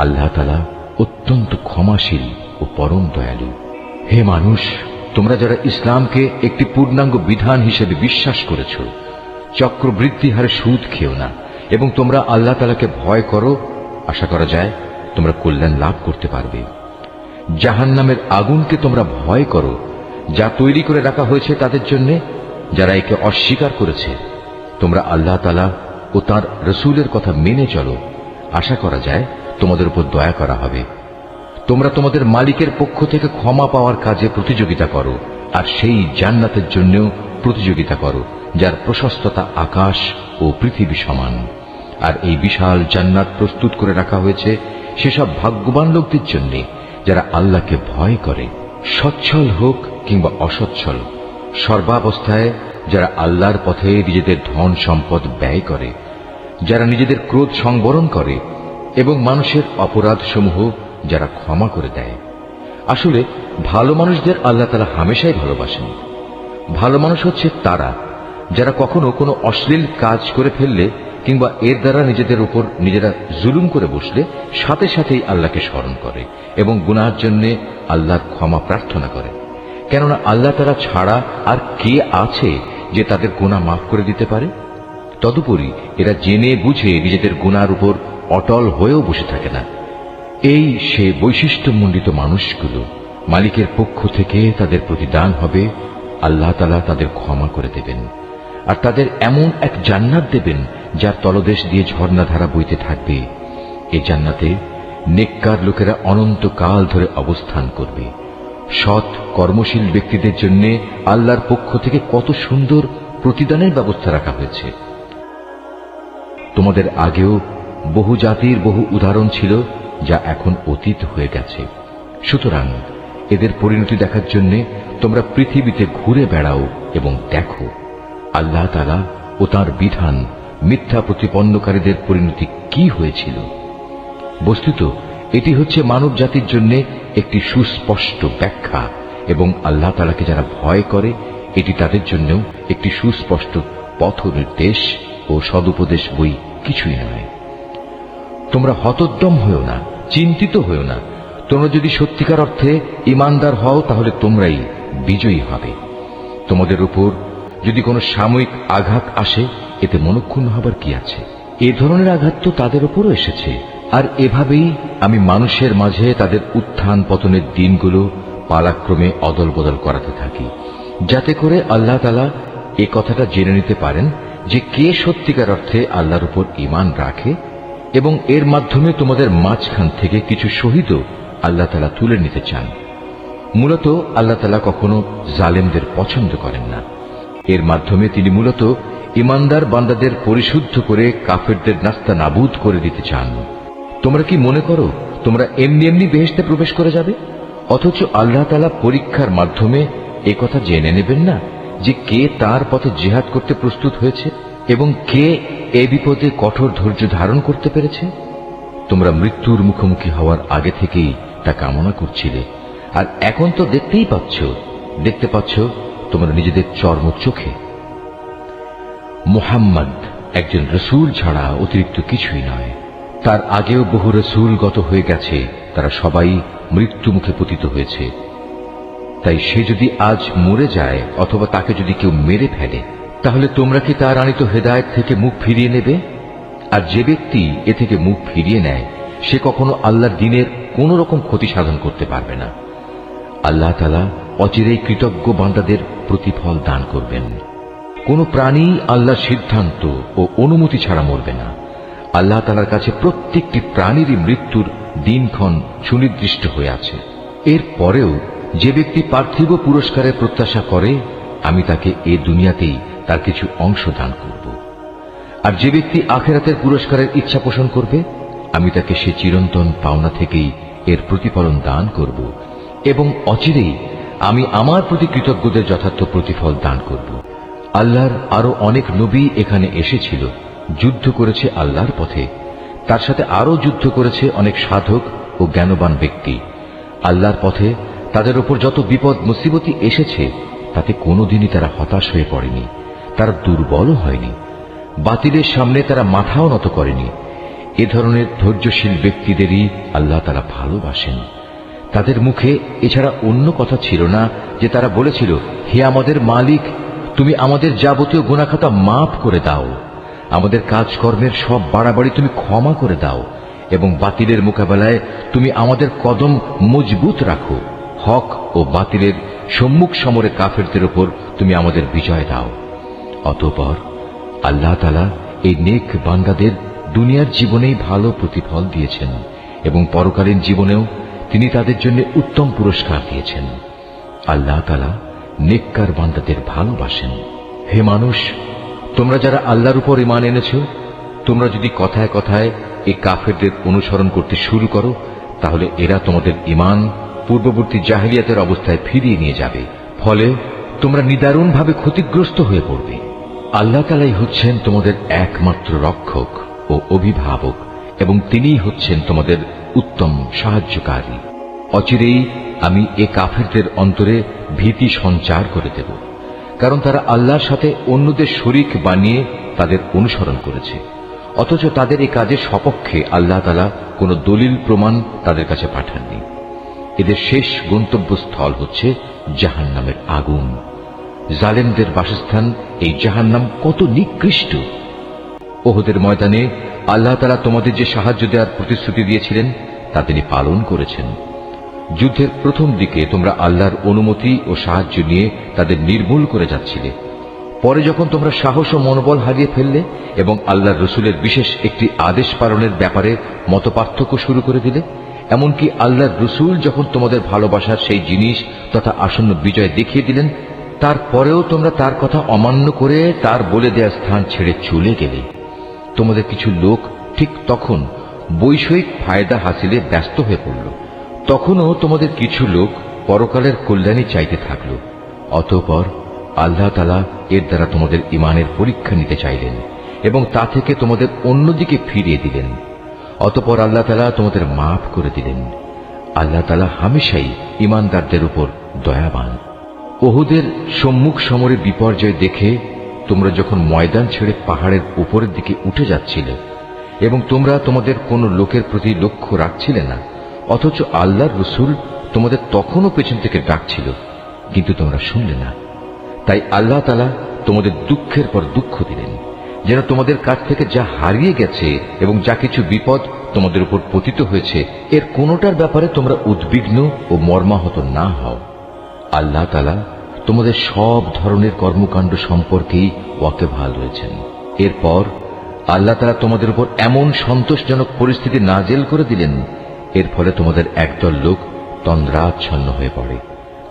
[SPEAKER 1] আল্লাহ তাআলা অত্যন্ত ক্ষমাশীল ও পরম দয়ালু। হে মানুষ, তোমরা যারা ইসলামকে একটি পূর্ণাঙ্গ বিধান হিসেবে বিশ্বাস করেছ, চক্রবৃদ্ধি হারে সুদ খেও না এবং তোমরা আল্লাহ তাআলাকে ভয় করো, আশা করা যায় তোমরা কল্যাণ লাভ করতে পারবে। জাহান্নামের আগুনকে তোমরা ভয় করো, যা তৈরি করে রাখা হয়েছে তাদের জন্য যারা একে অস্বীকার করেছে। তোমরা আল্লাহ তাআলা ও তাঁর রসূলের কথা মেনে চলো, আশা করা যায় তোমাদের উপর দয়া করা হবে। তোমরা তোমাদের মালিকের পক্ষ থেকে ক্ষমা পাওয়ার কাজে প্রতিযোগিতা করো, আর সেই জান্নাতের জন্যও প্রতিযোগিতা করো যার প্রশস্ততা আকাশ ও পৃথিবী সমান। আর এই বিশাল জান্নাত প্রস্তুত করে রাখা হয়েছে সেসব ভাগ্যবান লোকদের জন্য যারা আল্লাহকে ভয় করে, সচ্ছল হোক কিংবা অসচ্ছল, সর্বাবস্থায় যারা আল্লাহর পথে নিজেদের ধন সম্পদ ব্যয় করে, যারা নিজেদের ক্রোধ সংবরণ করে এবং মানুষের অপরাধ সমূহ যারা ক্ষমা করে দেয়। আসলে ভালো মানুষদের আল্লাহ তাআলা হামেশাই ভালোবাসেন। ভালো মানুষ হচ্ছে তারা যারা কখনো কোনো অশ্লীল কাজ করে ফেললে কিংবা এর দ্বারা নিজেদের উপর নিজেরা জুলুম করে বসলে সাথে সাথেই আল্লাহকে স্মরণ করে এবং গুনাহের জন্য আল্লাহর ক্ষমা প্রার্থনা করে। কেননা আল্লাহ তাআলা ছাড়া আর কে আছে যে তাদের গুনাহ মাফ করে দিতে পারে? তদুপরি এরা জেনে বুঝে নিজেদের গুনার উপর অটল হয়েও বসে থাকে না। এই সে বৈশিষ্ট্যমণ্ডিত মানুষগুলো, মালিকের পক্ষ থেকে তাদের প্রতিদান হবে আল্লাহ তাআলা তাদের ক্ষমা করে দেবেন, আর তাদের এমন এক জান্নাত দেবেন যার তলদেশ দিয়ে ঝর্ণাধারা বইতে থাকবে। এই জান্নাতে নেককার লোকেরা অনন্তকাল ধরে অবস্থান করবে। সৎ কর্মশীল ব্যক্তিদের জন্য আল্লাহর পক্ষ থেকে কত সুন্দর প্রতিদানের ব্যবস্থা রাখা হয়েছে। তোমাদের আগেও বহু জাতির বহু উদাহরণ ছিল যা এখন অতীত হয়ে গেছে। সুতরাং এদের পরিণতি দেখার জন্য তোমরা পৃথিবীতে ঘুরে বেড়াও এবং দেখো আল্লাহ তাআলা ও তাঁর বিধান মিথ্যা প্রতিপন্নকারীদের পরিণতি কি হয়েছিল। বস্তুত এটি হচ্ছে মানব জাতির জন্য একটি সুস্পষ্ট ব্যাখ্যা, এবং আল্লাহ তাআলাকে যারা ভয় করে এটি তাদের জন্য একটি সুস্পষ্ট পথ নির্দেশ ও সদুপদেশ বই কিছুই নয়। তোমরা হতোদ্যম হয়েও না, চিন্তিত হয়েও না। তোমরা যদি সত্যিকার অর্থে ঈমানদার হও তাহলে তোমরাই বিজয়ী হবে। তোমাদের উপর যদি কোনো সাময়িক আঘাত আসে এতে মনক্ষুণ্ণ হবার কি আছে? এ ধরনের আঘাত তো তাদের উপরও এসেছে। আর এভাবেই আমি মানুষের মাঝে তাদের উত্থান পতনের দিনগুলো পালাক্রমে অদল বদল করাতে থাকি, যাতে করে আল্লাহ তাআলা এ কথাটা জেনে নিতে পারেন যে কে সত্যিকার অর্থে আল্লাহর উপর ঈমান রাখে, এবং এর মাধ্যমে তোমাদের মাঝখান থেকে কিছু শহীদও আল্লাহ তাআলা তুলে নিতে চান। মূলত আল্লাহ তাআলা কখনো জালেমদের পছন্দ করেন না। এর মাধ্যমে তিনি মূলত ঈমানদার বান্দাদের পরিশুদ্ধ করে কাফেরদের নাস্তা নাবুদ করে দিতে চান। তোমরা কি মনে করো তোমরা এমনি এমনি বেহেশতে প্রবেশ করে যাবে? অথচ আল্লাহ তাআলা পরীক্ষার মাধ্যমে একথা জেনে নেবেন না যে কে তার পথে জিহাদ করতে প্রস্তুত হয়েছে এবং কে এ বিপদে কঠোর ধৈর্য ধারণ করতে পেরেছে? তোমরা মৃত্যুর মুখোমুখি হওয়ার আগে থেকেই তা কামনা করছিলে, আর এখন তো দেখতে পাচ্ছ তোমরা নিজেদের চর্ম চোখে। মুহাম্মদ একজন রসূল ছাড়া অতিরিক্ত কিছুই নয়। তার আগেও বহু রসূল গত হয়ে গেছে, তারা সবাই মৃত্যু মুখে পতিত হয়েছে। তাই সে যদি আজ মরে যায় অথবা তাকে যদি কেউ মেরে ফেলে, তাহলে তোমরা কি তার আনিত হেদায়েত থেকে মুখ ফিরিয়ে নেবে? আর যে ব্যক্তি এ থেকে মুখ ফিরিয়ে নেয় সে কখনো আল্লাহর দ্বীনের কোন রকম ক্ষতি সাধন করতে পারবে না। আল্লাহ তাআলা অচিরেই কৃতজ্ঞ বান্দাদের প্রতিফল দান করবেন। কোন প্রাণী আল্লাহর সিদ্ধান্ত ও অনুমতি ছাড়া মরবে না। আল্লাহ তাআলার কাছে প্রত্যেকটি প্রাণীরই মৃত্যুর দিনক্ষণ সুনির্দিষ্ট হয়ে আছে। এর পরেও যে ব্যক্তি পার্থিব পুরস্কারের প্রত্যাশা করে, আমি তাকে এ দুনিয়াতেই তার কিছু অংশ দান করব। আর যে ব্যক্তি আখিরাতের পুরস্কারের ইচ্ছা পোষণ করবে, আমি তাকে সে চিরন্তন পাওনা থেকেই এর প্রতিফলন দান করব, এবং অচিরেই আমি আমার প্রতি কৃতজ্ঞদের যথার্থ প্রতিফল দান করব। আল্লাহর আরো অনেক নবী এখানে এসেছিল, যুদ্ধ করেছে আল্লাহর পথে। তার সাথে আরো যুদ্ধ করেছে অনেক সাধক ও জ্ঞানবান ব্যক্তি। আল্লাহর পথে তাদের উপর যত বিপদ মুসিবতি এসেছে তাতে কোনোদিনই তারা হতাশ হয়ে পড়েনি, তারা দুর্বলও হয়নি, বাতিলের সামনে তারা মাথাও নত করেনি। এ ধরনের ধৈর্যশীল ব্যক্তিদেরই আল্লাহ তাআলা ভালোবাসেন। তাদের মুখে এছাড়া অন্য কথা ছিল না যে তারা বলেছিল, হে আমাদের মালিক, তুমি আমাদের যাবতীয় গুনাহখাতা মাফ করে দাও। আমাদের কাজকর্মের সব বাড়াবাড়ি তুমি ক্ষমা করে দাও এবং বাতিলের মোকাবেলায় তুমি আমাদের কদম মজবুত রাখো। হক ও বাতিলের সম্মুখ সমরে কাফেরদের উপর তুমি আমাদের বিজয় দাও। অতঃপর আল্লাহ তাআলা এই নেক বান্দাদের দুনিয়ার জীবনেই ভালো প্রতিফল দিয়েছেন এবং পরকালীন জীবনেও তিনি তাদের জন্য উত্তম পুরস্কার দিয়েছেন। আল্লাহ তাআলা নেককার বান্দাদের ভালোবাসেন। হে মানুষ, তোমরা যারা আল্লাহর উপর ঈমান এনেছো, তোমরা যদি কথায় কথায় এই কাফেরদের অনুসরণ করতে শুরু করো, তাহলে এরা তোমাদের ঈমান পূর্ববর্তী জাহেলিয়াতের অবস্থায় ফিরিয়ে নিয়ে যাবে। ফলে তোমরা নিদারুণভাবে ক্ষতিগ্রস্ত হয়ে পড়বে। আল্লাহ তাআলাই হচ্ছেন তোমাদের একমাত্র রক্ষক ও অভিভাবক এবং তিনিই হচ্ছেন তোমাদের উত্তম সাহায্যকারী। অচিরেই আমি এ কাফেরদের অন্তরে ভীতি সঞ্চার করে দেব, কারণ তারা আল্লাহর সাথে অন্যদের শরীক বানিয়ে তাদের অনুসরণ করেছে, অথচ তাদের এই কাজের সপক্ষে আল্লাহ তাআলা কোনো দলিল প্রমাণ তাদের কাছে পাঠাননি। এদের শেষ গন্তব্যস্থল হচ্ছে জাহান্নামের আগুন। জালেমদের বাসস্থান এই জাহান্নাম কত নিকৃষ্ট! ওহদের ময়দানে আল্লাহ তাআলা তোমাদের যে সাহায্য দেওয়ার প্রতিশ্রুতি দিয়েছিলেন তা তিনি পালন করেছেন। যুদ্ধের প্রথম দিকে তোমরা আল্লাহর অনুমতি ও সাহায্য নিয়ে তাদের নির্মূল করে যাচ্ছিলে। পরে যখন তোমরা সাহস ও মনোবল হারিয়ে ফেললে এবং আল্লাহর রসুলের বিশেষ একটি আদেশ পালনের ব্যাপারে মতপার্থক্য শুরু করে দিলে, এমনকি আল্লাহর রসুল যখন তোমাদের ভালোবাসার সেই জিনিস তথা আসন্ন বিজয় দেখিয়ে দিলেন, তারপরেও তোমরা তার কথা অমান্য করে তার বলে দেয়া স্থান ছেড়ে চলে গেলে। তোমাদের কিছু লোক ঠিক তখন বৈষয়িক ফায়দা হাসিলে ব্যস্ত হয়ে পড়ল। তখনও তোমাদের কিছু লোক পরকালের কল্যাণী চাইতে থাকল। অতঃপর আল্লাহ তাআলা এর দ্বারা তোমাদের ঈমানের পরীক্ষা নিতে চাইলেন এবং তা থেকে তোমাদের অন্যদিকে ফিরিয়ে দিলেন। অতঃপর আল্লাহ তাআলা তোমাদের মাফ করে দিলেন। আল্লাহ তাআলা হামেশাই ঈমানদারদের উপর দয়াবান। ওহুদের সম্মুখ সমরে বিপর্যয় দেখে তোমরা যখন ময়দান ছেড়ে পাহাড়ের উপরের দিকে উঠে যাচ্ছিলে এবং তোমরা তোমাদের কোন লোকের প্রতি লক্ষ্য রাখছিলে না, অথচ আল্লাহর রসুল তোমাদের তখনও পেছন থেকে ডাকছিল, কিন্তু তোমরা শুনলে না। তাই আল্লাহ তাআলা তোমাদের দুঃখের পর দুঃখ দিলেন, যেন তোমাদের কাছ থেকে যা হারিয়ে গেছে এবং যা কিছু বিপদ তোমাদের উপর পতিত হয়েছে এর কোনোটার ব্যাপারে তোমরা উদ্বিগ্ন ও মর্মাহত না হও। আল্লাহ তাআলা তোমাদের সব ধরনের কর্মকাণ্ড সম্পর্কেই ওয়াকিবহাল রয়েছেন। এরপর আল্লাহ তাআলা তোমাদের উপর এমন সন্তোষজনক পরিস্থিতি নাজেল করে দিলেন, এর ফলে তোমাদের একদল লোক তন্দ্রাচ্ছন্ন হয়ে পড়ে,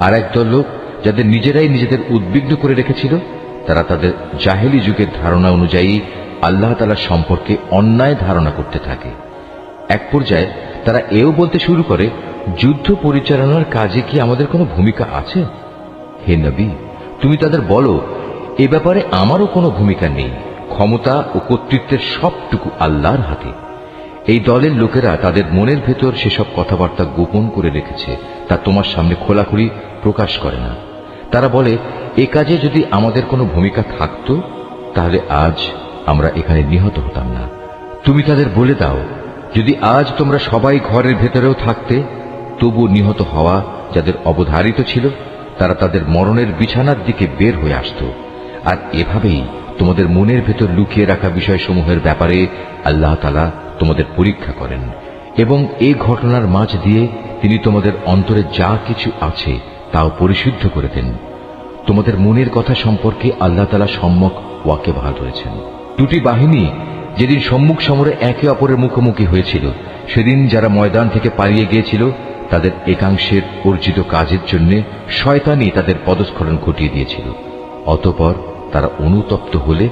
[SPEAKER 1] আর একদল লোক যাদের নিজেরাই নিজেদের উদ্বিগ্ন করে রেখেছিল, তারা তাদের জাহেলি যুগের ধারণা অনুযায়ী আল্লাহ তাআলা সম্পর্কে অন্যায় ধারণা করতে থাকে। এক পর্যায়ে তারা এও বলতে শুরু করে, যুদ্ধ পরিচালনার কাজে কি আমাদের কোনো ভূমিকা আছে? হে নবী, তুমি তাদের বলো, এ ব্যাপারে আমারও কোনো ভূমিকা নেই। ক্ষমতা ও কর্তৃত্বের সবটুকু আল্লাহর হাতে। এই দলের লোকেরা তাদের মনের ভেতর সেসব কথাবার্তা গোপন করে রেখেছে, তা তোমার সামনে খোলাখুলি প্রকাশ করে না। তারা বলে, এ কাজে যদি আমাদের কোনো ভূমিকা থাকত, তাহলে আজ আমরা এখানে নিহত হতাম না। তুমি তাদের বলে দাও, যদি আজ তোমরা সবাই ঘরের ভেতরেও থাকতে, তবু নিহত হওয়া যাদের অবধারিত ছিল, তারা তাদের মরণের বিছানার দিকে বের হয়ে আসত। আর এভাবেই তোমাদের মনের ভেতর লুকিয়ে রাখা বিষয়সমূহের ব্যাপারে আল্লাহ তাআলা তোমাদের পরীক্ষা করেন এবং এই ঘটনার মাঝ দিয়ে তিনি তোমাদের অন্তরে যা কিছু আছে তাও পরিশুদ্ধ করে দেন। তোমাদের মনের কথা সম্পর্কে আল্লাহ তাআলা সম্যক ওয়াকিবহাল রয়েছেন। দুটি বাহিনী যেদিন সম্মুখ সমরে একে অপরের মুখোমুখি হয়েছিল, সেদিন যারা ময়দান থেকে পালিয়ে গিয়েছিল তাদের একাংশের অর্জিত কাজের জন্য শয়তানই তাদের পদস্খলন ঘটিয়ে দিয়েছিল। অতঃপর তারা অনুতপ্ত হলে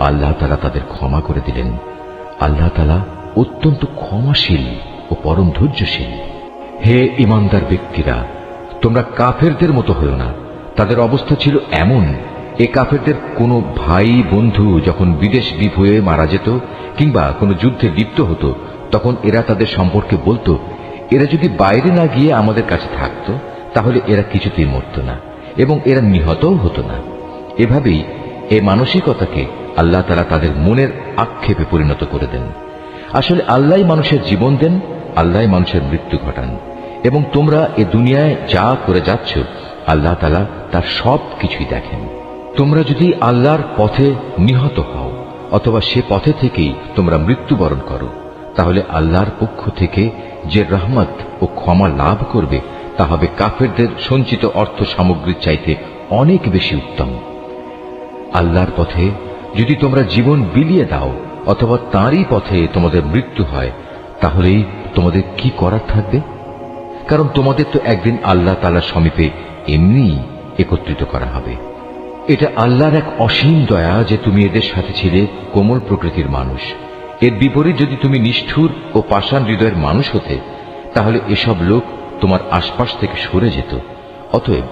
[SPEAKER 1] আল্লাহ তাআলা তাদের ক্ষমা করে দিলেন। আল্লাহ তাআলা অত্যন্ত ক্ষমাশীল ও পরম ধৈর্যশীল। হে ঈমানদার ব্যক্তিরা, তোমরা কাফেরদের মতো হও না। তাদের অবস্থা ছিল এমন, এ কাফেরদের কোনো ভাই বন্ধু যখন বিদেশ বিভূয়ে মারা যেত কিংবা কোনো যুদ্ধে লিপ্ত হতো, তখন এরা তাদের সম্পর্কে বলতো, এরা যদি বাইরে না গিয়ে আমাদের কাছে থাকত, তাহলে এরা কিছুতেই মরত না এবং এরা নিহতও হতো না। এভাবেই এই মানসিকতাকে আল্লাহ তাআলা তাদের মনের আক্ষেপে পরিণত করে দেন। আসলে আল্লাহই মানুষের জীবন দেন, আল্লাহই মানুষের মৃত্যু ঘটান এবং তোমরা এ দুনিয়ায় যা করে যাচ্ছ আল্লাহ তাআলা তার সব কিছুই দেখেন। তোমরা যদি আল্লাহর পথে নিহত হও অথবা সে পথে থেকেই তোমরা মৃত্যুবরণ করো, তাহলে আল্লাহর পক্ষ থেকে যে রহমত ও ক্ষমা লাভ করবে তা হবে কাফেরদের সঞ্চিত অর্থ সামগ্রীর চাইতে অনেক বেশি উত্তম। আল্লাহর পথে যদি তোমরা জীবন বিলিয়ে দাও অথবা তাঁরই পথে তোমাদের মৃত্যু হয়, তাহলেই তোমাদের কি করার থাকবে? কারণ তোমাদের তো একদিন আল্লাহ তাআলার সমীপে এমনি একত্রিত করা হবে। এটা আল্লাহর এক অসীম দয়া যে তুমি এদের সাথে ছিলে কোমল প্রকৃতির মানুষ। এর বিপরীত যদি তুমি নিষ্ঠুর ও পাষাণ হৃদয়ের মানুষ হতে, তাহলে এসব লোক তোমার আশপাশ থেকে সরে যেত। অতএব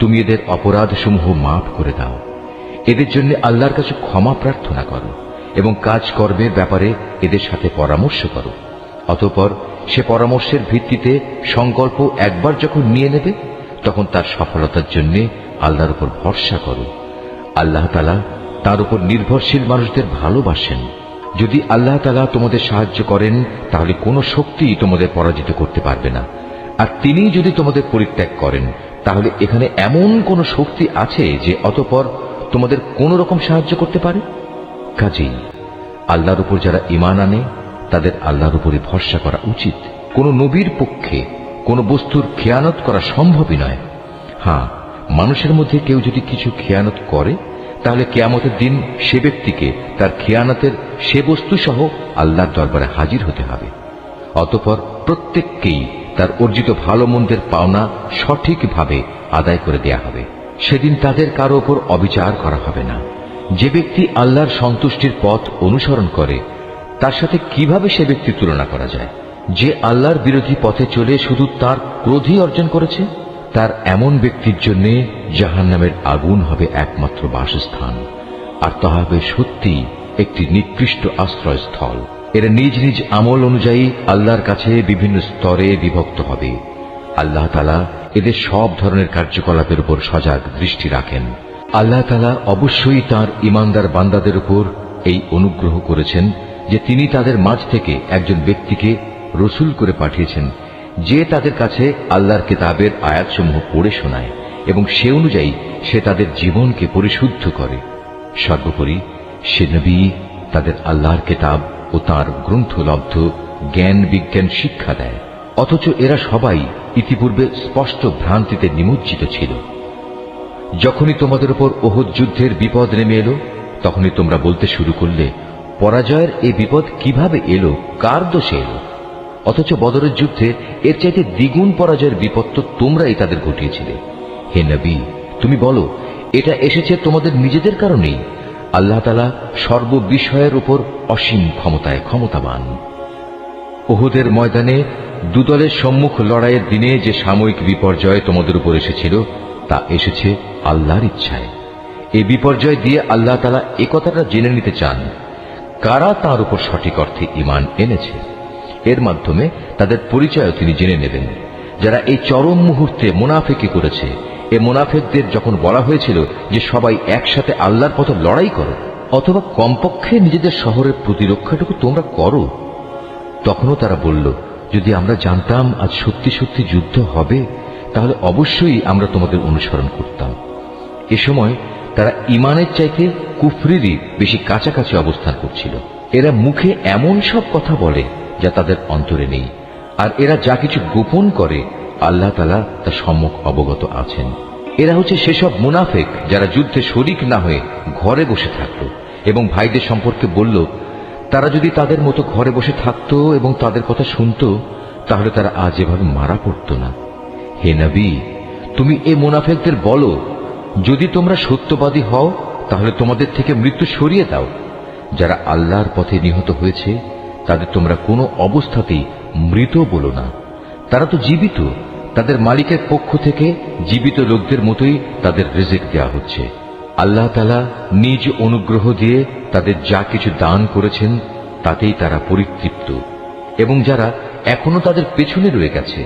[SPEAKER 1] তুমি এদের অপরাধসমূহ মাফ করে দাও, এদের জন্য আল্লাহর কাছে ক্ষমা প্রার্থনা করো এবং কাজকর্মের ব্যাপারে এদের সাথে পরামর্শ করো। অতঃপর সে পরামর্শের ভিত্তিতে সংকল্প একবার যখন নিয়ে নেবে, তখন তার সফলতার জন্য আল্লাহর উপর ভরসা করো। আল্লাহ তাআলা তার উপর নির্ভরশীল মানুষদের ভালোবাসেন। যদি আল্লাহ তাআলা তোমাদের সাহায্য করেন, তাহলে কোনো শক্তি তোমাদের পরাজিত করতে পারবে না। আর তিনি যদি তোমাদের পরিত্যাগ করেন, তাহলে এখানে এমন কোন শক্তি আছে যে অতঃপর তোমাদের কোন রকম সাহায্য করতে পারে? কাজেই আল্লাহর উপর যারা ঈমান আনে, তাদের আল্লাহর উপরে ভরসা করা উচিত। কোন নবীর পক্ষে কোন বস্তুর খেয়ানত করা সম্ভবই নয়। হ্যাঁ, মানুষের মধ্যে কেউ যদি কিছু খেয়ানত করে, তাহলে কিয়ামতের দিন সে ব্যক্তিকে তার খেয়ানতের সে বস্তু সহ আল্লাহর দরবারে হাজির হতে হবে। অতঃপর প্রত্যেককেই তার অর্জিত ভালো মন্দের পাওনা সঠিকভাবে আদায় করে দেয়া হবে। সেদিন তাদের কারো উপর অবিচার করা হবে না। যে ব্যক্তি আল্লাহর সন্তুষ্টির পথ অনুসরণ করে, তার সাথে কিভাবে সে ব্যক্তির তুলনা করা যায়? যে আল্লাহর বিরোধী পথে চলে শুধু তার ক্রোধই অর্জন করেছে, তার এমন ব্যক্তির জন্য জাহান্নামের আগুন হবে একমাত্র বাসস্থান, আর তা হবে সত্যি একটি নিকৃষ্ট আশ্রয়স্থল। এরা নিজ নিজ আমল অনুযায়ী আল্লাহর কাছে বিভিন্ন স্তরে বিভক্ত হবে। আল্লাহ তাআলা এদের সব ধরনের কার্যকলাপের উপর সজাগ দৃষ্টি রাখেন। আল্লাহ তাআলা অবশ্যই তাঁর ঈমানদার বান্দাদের উপর এই অনুগ্রহ করেছেন যে তিনি তাদের মাঝ থেকে একজন ব্যক্তিকে রসূল করে পাঠিয়েছেন, যে তাদের কাছে আল্লাহর কিতাবের আয়াতসমূহ পড়ে শোনায় এবং সে অনুযায়ী সে তাদের জীবনকে পরিশুদ্ধ করে। সর্বোপরি সে নবী তাদের আল্লাহর কিতাব ও তাঁর গ্রন্থলব্ধ জ্ঞান বিজ্ঞান শিক্ষা দেয়। অথচ এরা সবাই ইতিপূর্বে স্পষ্ট ভ্রান্তিতে নিমজ্জিত ছিল। যখনই তোমাদের উপর ওহদ যুদ্ধের বিপদ নেমে এলো, তখনই তোমরা বলতে শুরু করলে, পরাজয়ের এই বিপদ কিভাবে এলো, কার দোষে এলো? অথচ বদরের যুদ্ধে এর চাইতে দ্বিগুণ পরাজয়ের বিপদ তো তোমরাই তাদের ঘটিয়েছিলে। হে নবী, তুমি বলো, এটা এসেছে তোমাদের নিজেদের কারণেই। আল্লাহ তাআলা সর্ববিষয়ের উপর অসীম ক্ষমতায় ক্ষমতাবান। উহুদের ময়দানে দুদলের সম্মুখ লড়াইয়ের দিনে যে সাময়িক বিপর্যয় তোমাদের উপর এসেছিল, তা এসেছে আল্লাহর ইচ্ছায়। এই বিপর্যয় দিয়ে আল্লাহ তাআলা একথাটা জেনে নিতে চান, কারা তাঁর উপর সঠিক অর্থে ঈমান এনেছে। এর মাধ্যমে তাদের পরিচয়ও তিনি জেনে নেবেন। যারা এই চরম মুহূর্তে মুনাফিকি করেছে, এ মুনাফিকদের যখন বলা হয়েছিল যে সবাই একসাথে আল্লাহর পথে লড়াই করো, অথবা কমপক্ষে নিজেদের শহরের প্রতিরক্ষাটুকু তোমরা করো, তখনও তারা বলল, যদি আমরা জানতাম আজ সত্যি সত্যি যুদ্ধ হবে, তাহলে অবশ্যই আমরা তোমাদের অনুসরণ করতাম। এ সময় তারা ঈমানের চাইতে কুফরিরই বেশি কাছাকাছি অবস্থান করছিল। এরা মুখে এমন সব কথা বলে যা তাদের অন্তরে নেই, আর এরা যা কিছু গোপন করে আল্লাহ তাআলা তা সম্যক অবগত আছেন। এরা হচ্ছে সেসব মুনাফিক যারা যুদ্ধে শরিক না হয়ে ঘরে বসে থাকত এবং ভাইদের সম্পর্কে বলল, তারা যদি তাদের মতো ঘরে বসে থাকত এবং তাদের কথা শুনত, তাহলে তারা আজ এভাবে মারা পড়ত না। হে নবী, তুমি এ মুনাফিকদের বলো, যদি তোমরা সত্যবাদী হও, তাহলে তোমাদের থেকে মৃত্যু সরিয়ে দাও। যারা আল্লাহর পথে নিহত হয়েছে, তাদের তোমরা কোনো অবস্থাতেই মৃত বলো না। তারা তো জীবিত, তাদের মালিকের পক্ষ থেকে জীবিত লোকদের মতোই তাদের রিজিক দেয়া হচ্ছে। আল্লাহ তাআলা নিজ অনুগ্রহ দিয়ে তাদের যা কিছু দান করেছেন তাতেই তারা পরিতৃপ্ত। এবং যারা এখনো তাদের পেছনে রয়ে গেছে,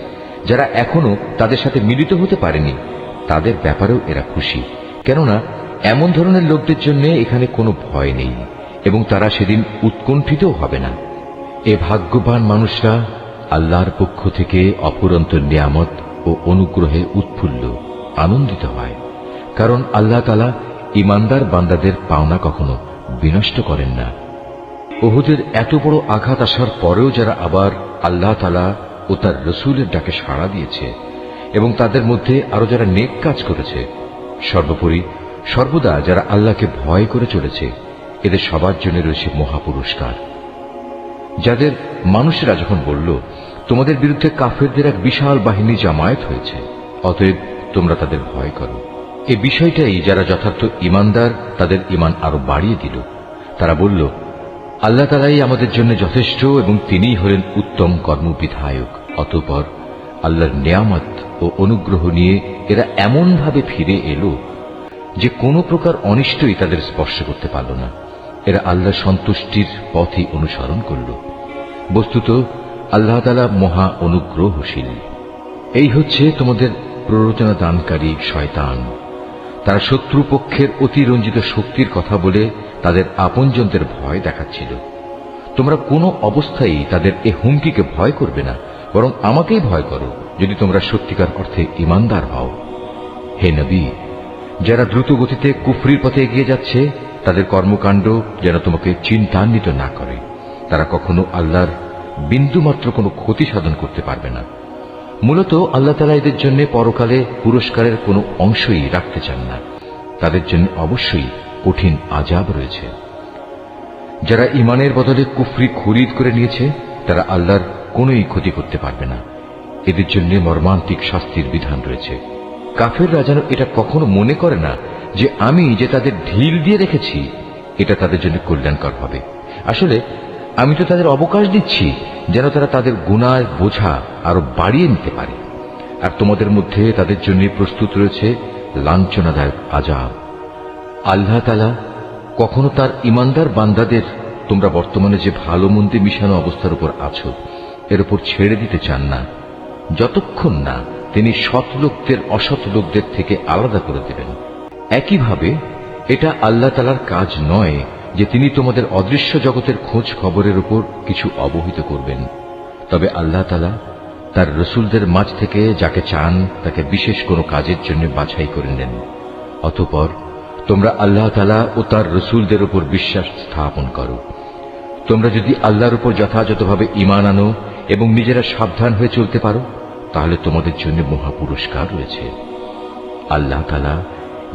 [SPEAKER 1] যারা এখনো তাদের সাথে মিলিত হতে পারেনি, তাদের ব্যাপারেও এরা খুশি, কেননা এমন ধরনের লোকদের জন্য এখানে কোনো ভয় নেই এবং তারা সেদিন উৎকণ্ঠিতও হবে না। এ ভাগ্যবান মানুষরা আল্লাহর পক্ষ থেকে অফুরন্ত নিয়ামত ও অনুগ্রহে উৎফুল্ল আনন্দিত হয়, কারণ আল্লাহ তাআলা ঈমানদার বান্দাদের পাওনা কখনো বিনষ্ট করেন না। উহুদের এত বড় আঘাত আসার পরেও যারা আবার আল্লাহ তাআলা ও তার রসুলের ডাকে সাড়া দিয়েছে এবং তাদের মধ্যে আরো যারা নেক কাজ করেছে, সর্বোপরি সর্বদা যারা আল্লাহকে ভয় করে চলেছে, এদের সবার জন্য রয়েছে মহাপুরস্কার। যাদের মানুষেরা যখন বলল, তোমাদের বিরুদ্ধে কাফেরদের এক বিশাল বাহিনী জামায়াত হয়েছে, অতএব তোমরা তাদের ভয় করো, এই বিষয়টাই যারা যথার্থ ঈমানদার তাদের ঈমান আরো বাড়িয়ে দিল। তারা বলল, আল্লাহ তাআলাই আমাদের জন্য যথেষ্ট এবং তিনিই হলেন উত্তম কর্মবিধায়ক। অতঃপর আল্লাহর নেয়ামত ও অনুগ্রহ নিয়ে এরা এমন ভাবে ফিরে এলো যে কোনো প্রকার অনিষ্টই তাদের স্পর্শ করতে পারল না। এরা আল্লাহর সন্তুষ্টির পথই অনুসরণ করল। বস্তুত আল্লাহ তাআলা মহা অনুগ্রহশীল। এই হচ্ছে তোমাদের প্ররোচনা দানকারী শয়তান। তারা শত্রুপক্ষের অতিরঞ্জিত শক্তির কথা বলে তাদের আপনজনদের ভয় দেখাচ্ছিল। তোমরা কোনো অবস্থায় তাদের এ হুমকিকে ভয় করবে না, বরং আমাকেই ভয় করো যদি তোমরা সত্যিকার অর্থে ঈমানদার হও। হে নবী, যারা দ্রুত গতিতে কুফরির পথে এগিয়ে যাচ্ছে তাদের কর্মকাণ্ড যেন তোমাকে চিন্তান্বিত না করে। তারা কখনো আল্লাহর বিন্দুমাত্র কোনো ক্ষতি সাধন করতে পারবে না। মূলত আল্লাহ তাআলা এদের জন্য পরকালে পুরস্কারের কোনো অংশই রাখতে চান না। তাদের জন্য অবশ্যই কঠিন আযাব রয়েছে। যারা ঈমানের বদলে কুফরি খরিদ করে নিয়েছে তারা আল্লাহর কোনোই ক্ষতি করতে পারবে না। এদের জন্য মর্মান্তিক শাস্তির বিধান রয়েছে। কাফেররা যেন এটা কখনো মনে করে না যে আমি যে তাদের ঢিল দিয়ে রেখেছি এটা তাদের জন্য কল্যাণকর হবে। আসলে আমি তো তাদের অবকাশ দিচ্ছি যেন তারা তাদের গুনাহের বোঝা আরো বাড়িয়ে নিতে পারে। আর তোমাদের মধ্যে তাদের জন্য প্রস্তুত রয়েছে লাঞ্ছনাদায়ক আযাব। আল্লাহ তাআলা কখনো তার ঈমানদার বান্দাদের তোমরা বর্তমানে যে ভালো মন্দে মিশানো অবস্থার উপর আছো এর উপর ছেড়ে দিতে চান না, যতক্ষণ না তিনি সৎ লোকদের অসৎ লোকদের থেকে আলাদা করে দেবেন। একইভাবে এটা আল্লাহ তাআলার কাজ নয় যে তিনি তোমাদের অদৃশ্য জগতের খোঁজ খবরের উপর কিছু অবহিত করবেন। তবে আল্লাহ তাআলা তার রসুলদের মাঝ থেকে যাকে চান তাকে বিশেষ কোনো কাজের জন্য বাছাই করে নেন। অতঃপর তোমরা আল্লাহ তাআলা ও তার রসুলদের উপর বিশ্বাস স্থাপন করো। তোমরা যদি আল্লাহর উপর যথাযথভাবে ঈমান আনো এবং নিজেরা সাবধান হয়ে চলতে পারো তাহলে তোমাদের জন্য মহাপুরস্কার রয়েছে। আল্লাহ তাআলা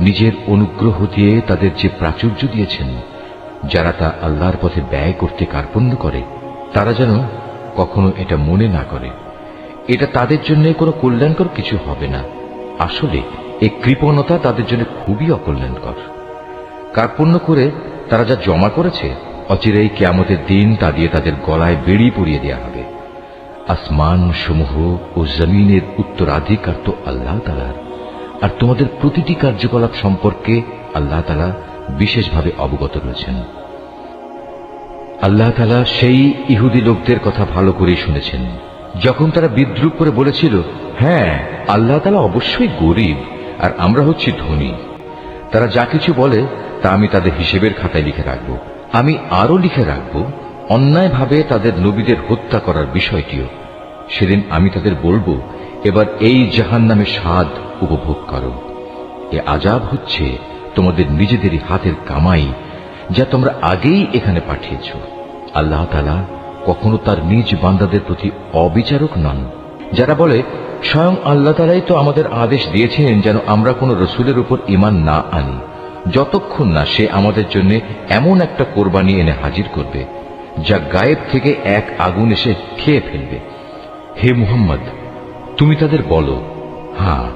[SPEAKER 1] নিজের অনুগ্রহ দিয়ে তাদের যে প্রাচুর্য দিয়েছেন, যারা তা আল্লাহর পথে ব্যয় করতে কার্পণ্য করে তারা যেন কখনো এটা মনে না করে এটা তাদের জন্য কোনো কল্যাণকর কিছু হবে না। আসলে এই কৃপণতা তাদের জন্য খুবই অকল্যাণকর। কার্পণ্য করে তারা যা জমা করেছে অচিরেই কিয়ামতের দিন তা দিয়ে তাদের গলায় বেড়ি পরিয়ে দেওয়া হবে। আসমান সমূহ ও জমিনের উত্তরাধিকার তো আল্লাহ তাআলার, আর তোমাদের প্রতিটি কার্যকলাপ সম্পর্কে আল্লাহ তাআলা বিশেষভাবে অবগত রয়েছেন। আল্লাহ তাআলা সেই ইহুদি লোকদের কথা ভালো করেই শুনেছেন যখন তারা বিদ্রূপ করে বলেছিল, হ্যাঁ আল্লাহ তাআলা অবশ্যই গরীব আর আমরা হচ্ছি ধনী। তারা যা কিছু বলে তা আমি তাদের হিসেবের খাতায় লিখে রাখব। আমি আরো লিখে রাখব অন্যায়ভাবে তাদের নবীদের হত্যা করার বিষয়টিও। সেদিন আমি তাদের বলবো, এবার এই জাহান্নামের স্বাদ উপভোগ করো। এ আযাব হচ্ছে তোমাদের নিজেদেরই হাতের কামাই যা তোমরা আগেই এখানে পাঠিয়েছ। আল্লাহ তাআলা কখনো তার নিজ বান্দাদের প্রতি অবিচারক নন। যারা বলে স্বয়ং আল্লাহ তাআলাই তো আমাদের আদেশ দিয়েছেন যেন আমরা কোনো রসুলের উপর ঈমান না আনি যতক্ষণ না সে আমাদের জন্য এমন একটা কোরবানি এনে হাজির করবে যা গায়েব থেকে এক আগুন এসে খেয়ে ফেলবে। হে মুহাম্মদ, তুমি তাদের বলো, হ্যাঁ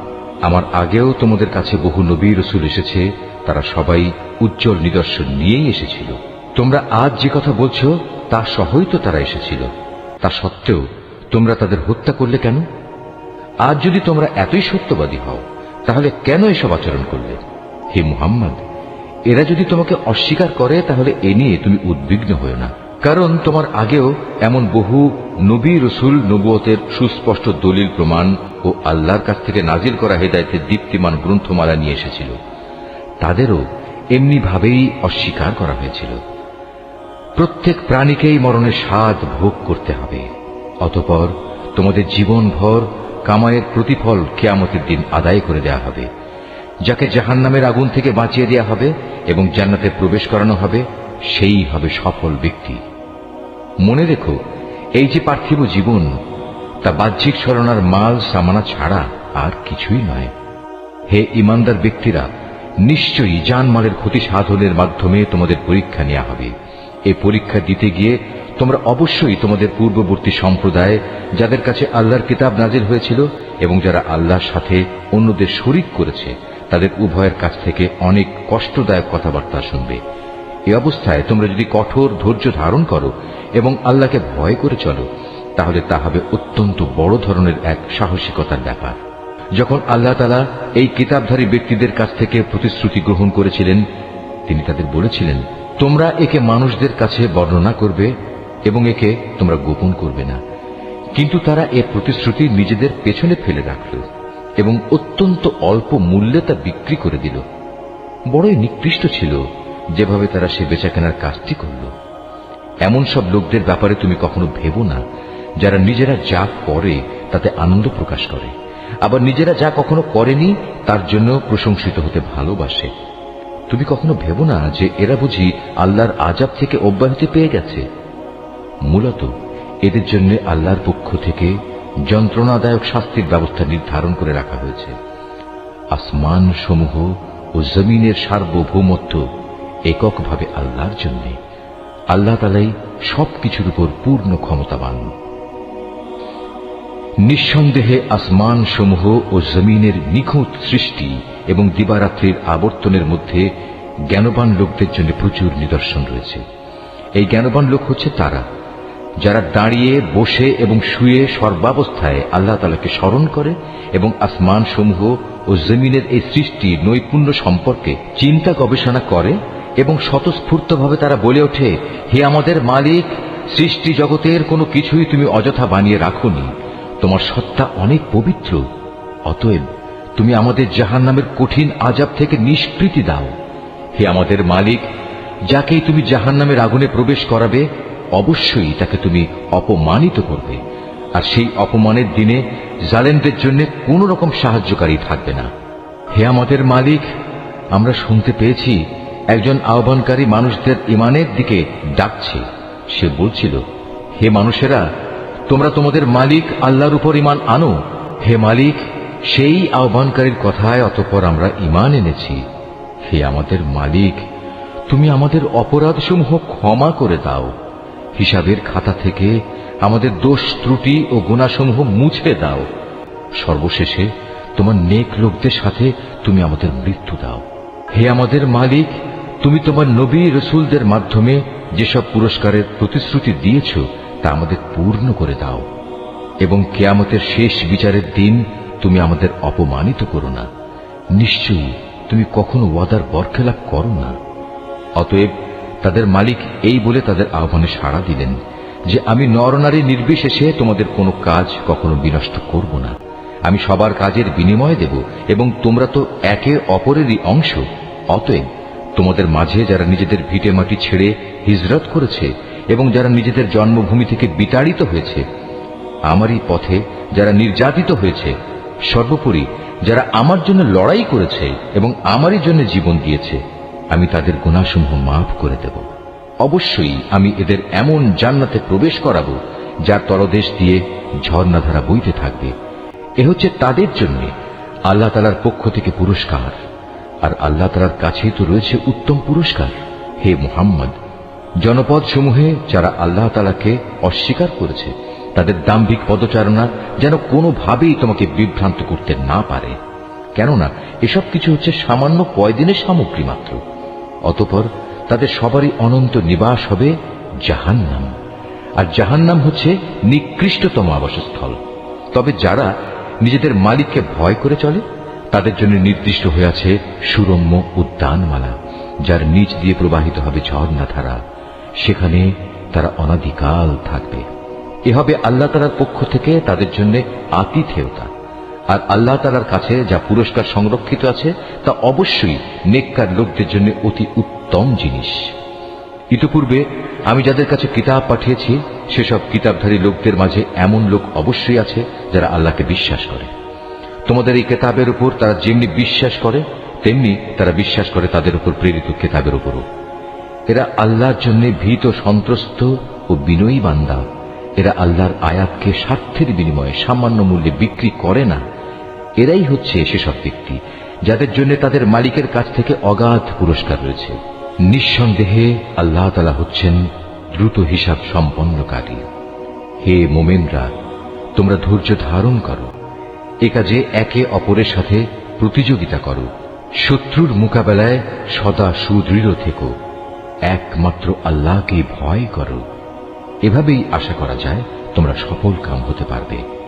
[SPEAKER 1] আমার আগেও তোমাদের কাছে বহু নবী রসুল এসেছে, তারা সবাই উজ্জ্বল নিদর্শন নিয়েই এসেছিল। তোমরা আজ যে কথা বলছো তা সহই তো তারা এসেছিল। তা সত্ত্বেও তোমরা তাদের হত্যা করলে কেন? আজ যদি তোমরা এতই সত্যবাদী হও তাহলে কেন এসব আচরণ করলে? হে মুহাম্মদ, এরা যদি তোমাকে অস্বীকার করে তাহলে এ নিয়ে তুমি উদ্বিগ্ন হও না, কারণ তোমার আগেও এমন বহু নবী রসুল নবুয়তের সুস্পষ্ট দলিল প্রমাণ ও আল্লাহর কাছ থেকে নাজিল করা হেদায়েতের দীপ্তিমান গ্রন্থমালা নিয়ে এসেছিল। তাদেরও এমনি ভাবেই অস্বীকার করা হয়েছিল। প্রত্যেক প্রাণীকেই মরণের স্বাদ ভোগ করতে হবে। অতঃপর তোমাদের জীবনভর কামাইয়ের প্রতিফল কিয়ামতের দিন আদায় করে দেয়া হবে। যাকে জাহান্নামের আগুন থেকে বাঁচিয়ে দেয়া হবে এবং জান্নাতে প্রবেশ করানো হবে সেই হবে সফল ব্যক্তি। মনে রেখো, এই যে পার্থিব জীবন, তা বাহ্যিক ছলনার মাল সামানা ছাড়া আর কিছুই নয়। হে ঈমানদার ব্যক্তিরা, নিশ্চয়ই জানমালের ক্ষতি সাধনের মাধ্যমে তোমাদের পরীক্ষা নেওয়া হবে। এই পরীক্ষা দিতে গিয়ে তোমরা অবশ্যই তোমাদের পূর্ববর্তী সম্প্রদায়, যাদের কাছে আল্লাহর কিতাব নাজিল হয়েছিল এবং যারা আল্লাহর সাথে অন্যদের শরীক করেছে, তাদের উভয়ের কাছ থেকে অনেক কষ্টদায়ক কথাবার্তা শুনবে। এই অবস্থায় তোমরা যদি কঠোর ধৈর্য ধারণ করো এবং আল্লাহকে ভয় করে চলো, তাহলে তা হবে অত্যন্ত বড় ধরনের এক সাহসিকতার ব্যাপার। যখন আল্লাহ তাআলা এই কিতাবধারী ব্যক্তিদের কাছ থেকে প্রতিশ্রুতি গ্রহণ করেছিলেন, তিনি তাদের বলেছিলেন, তোমরা একে মানুষদের কাছে বর্ণনা করবে এবং একে তোমরা গোপন করবে না। কিন্তু তারা এ প্রতিশ্রুতি নিজেদের পেছনে ফেলে রাখল এবং অত্যন্ত অল্প মূল্যে তা বিক্রি করে দিল। বড়ই নিকৃষ্ট ছিল যেভাবে তারা সে বেচাকেনার কাজটি করল। এমন সব লোকদের ব্যাপারে তুমি কখনো ভেবো না, যারা নিজেরা যা করে তাতে আনন্দ প্রকাশ করে, আবার নিজেরা যা কখনো করেনি তার জন্য প্রশংসিত হতে ভালোবাসে। তুমি কখনো ভেবো না যে এরা বুঝি আল্লাহর আযাব থেকে অব্যাহতি পেয়ে গেছে। মূলত এদের জন্য আল্লাহর পক্ষ থেকে যন্ত্রণাদায়ক শাস্তির ব্যবস্থা নির্ধারণ করে রাখা হয়েছে। আসমান সমূহ ও জমিনের সার্বভৌমত্ব এককভাবে আল্লাহর জন্য। আল্লাহ তাআলাই সবকিছুর উপর পূর্ণ ক্ষমতাবান। নিঃসন্দেহে আসমান সমূহ ও জমিনের নিখুঁত সৃষ্টি এবং দিবারাত্রির আবর্তনের মধ্যে জ্ঞানবান লোকদের জন্য প্রচুর নিদর্শন রয়েছে। এই জ্ঞানবান লোক হচ্ছে তারা, যারা দাঁড়িয়ে, বসে এবং শুয়ে সর্বাবস্থায় আল্লাহ তাআলাকে স্মরণ করে এবং আসমান সমূহ ও জমিনের এই সৃষ্টি নৈপুণ্য সম্পর্কে চিন্তা গবেষণা করে এবং স্বতঃস্ফূর্তভাবে তারা বলে ওঠে, হে আমাদের মালিক, সৃষ্টি জগতের কোনো কিছুই তুমি অযথা বানিয়ে রাখোনি। তোমার সত্তা অনেক পবিত্র। অতএব তুমি আমাদের জাহান্নামের কঠিন আযাব থেকে নিষ্কৃতি দাও। হে আমাদের মালিক, যাকেই তুমি জাহান্নামের আগুনে প্রবেশ করাবে, অবশ্যই তাকে তুমি অপমানিত করবে, আর সেই অপমানের দিনে জালেমদের জন্য কোন রকম সাহায্যকারী থাকবে না। হে আমাদের মালিক, আমরা শুনতে পেয়েছি একজন আহ্বানকারী মানুষদের ঈমানের দিকে ডাকছে। সে বলছিল, হে মানুষেরা, তোমরা তোমাদের মালিক আল্লাহর উপর ঈমান আনো। হে মালিক, সেই আহ্বানকারীর কথায় অতঃপর আমরা ঈমান এনেছি। হে আমাদের মালিক, তুমি আমাদের অপরাধসমূহ ক্ষমা করে দাও। হিসাবের খাতা থেকে আমাদের দোষ ত্রুটি ও গুনাহসমূহ মুছে দাও। সর্বশেষে তোমার নেক লোকদের সাথে তুমি আমাদের মৃত্যু দাও। হে আমাদের মালিক, তুমি তোমার নবী রাসূলদের মাধ্যমে যেসব পুরস্কারের প্রতিশ্রুতি দিয়েছ তা আমাদের পূর্ণ করে দাও, এবং কিয়ামতের শেষ বিচারের দিন তুমি আমাদের অপমানিত করো না। নিশ্চয়ই তুমি কখনো ওয়াদার বরখেলাপ করো না। অতএব তাদের মালিক এই বলে তাদের আহ্বানে সাড়া দিলেন যে, আমি নরনারী নির্বিশেষে তোমাদের কোনো কাজ কখনো বিনষ্ট করব না। আমি সবার কাজের বিনিময় দেব, এবং তোমরা তো একে অপরেরই অংশ। অতএব তোমাদের মাঝে যারা নিজেদের ভিটে মাটি ছেড়ে হিজরত করেছে এবং যারা নিজেদের জন্মভূমি থেকে বিতাড়িত হয়েছে, আমারই পথে যারা নির্যাতিত হয়েছে, সর্বোপরি যারা আমার জন্য লড়াই করেছে এবং আমারই জন্য জীবন দিয়েছে, আমি তাদের গুনাহসমূহ মাফ করে দেব। অবশ্যই আমি এদের এমন জান্নাতে প্রবেশ করাবো যার তলদেশ দিয়ে ঝর্ণাধারা বইতে থাকবে। এ হচ্ছে তাদের জন্য আল্লাহ তাআলার পক্ষ থেকে পুরস্কার, আর আল্লাহ তাআলার কাছেই তো রয়েছে উত্তম পুরস্কার। হে মুহাম্মদ, জনপদ সমূহে যারা আল্লাহ তাআলাকে অস্বীকার করেছে, তাদের দাম্ভিক পদচারণা যেন কোনোভাবেই তোমাকে বিভ্রান্ত করতে না পারে, কেননা এসব কিছু হচ্ছে সামান্য কয়দিনের সামগ্রী মাত্র। অতঃপর তাদের সবারই অনন্ত নিবাস হবে জাহান্নাম, আর জাহান্নাম হচ্ছে নিকৃষ্টতম আবাসস্থল। তবে যারা নিজেদের মালিককে ভয় করে চলে, তাদের জন্য নির্দিষ্ট হয়ে আছে সুরম্য উদ্যানমালা, যার নিচ দিয়ে প্রবাহিত হবে ঝর্ণাধারা। সেখানে তারা অনাদিকাল থাকবে। এ হবে আল্লাহ তাআলার পক্ষ থেকে তাদের জন্য আতিথেয়তা। আর আল্লাহ তাআলার কাছে যা পুরস্কার সংরক্ষিত আছে তা অবশ্যই নেককার লোকদের জন্য অতি উত্তম জিনিস। ইতিপূর্বে আমি যাদের কাছে কিতাব পাঠিয়েছি, সেসব কিতাবধারী লোকদের মাঝে এমন লোক অবশ্যই আছে যারা আল্লাহকে বিশ্বাস করে। তোমাদের এই কিতাবের উপর তারা যেমনি বিশ্বাস করে, তেমনি তারা বিশ্বাস করে তাদের উপর প্রেরিত কিতাবের উপরও। এরা আল্লাহর জন্য ভীত সন্ত্রস্ত ও বিনয়ী বান্দা। এরা আল্লাহর আয়াতকে স্বার্থের বিনিময়ে সামান্য মূল্যে বিক্রি করে না। এরাই হচ্ছে সেসব ব্যক্তি যাদের জন্য তাদের মালিকের কাছ থেকে অগাধ পুরস্কার রয়েছে। নিঃসন্দেহে আল্লাহ তাআলা হচ্ছেন দ্রুত হিসাব সম্পন্নকারী। হে মোমেনরা, তোমরা ধৈর্য ধারণ করো, এ কাজে একে অপরের সাথে প্রতিযোগিতা করো, শত্রুর মোকাবেলায় সদা সুদৃঢ় থেকো, একমাত্র আল্লাহকে ভয় করো। এভাবেই আশা করা যায় তোমরা সফল কাম হতে পারবে।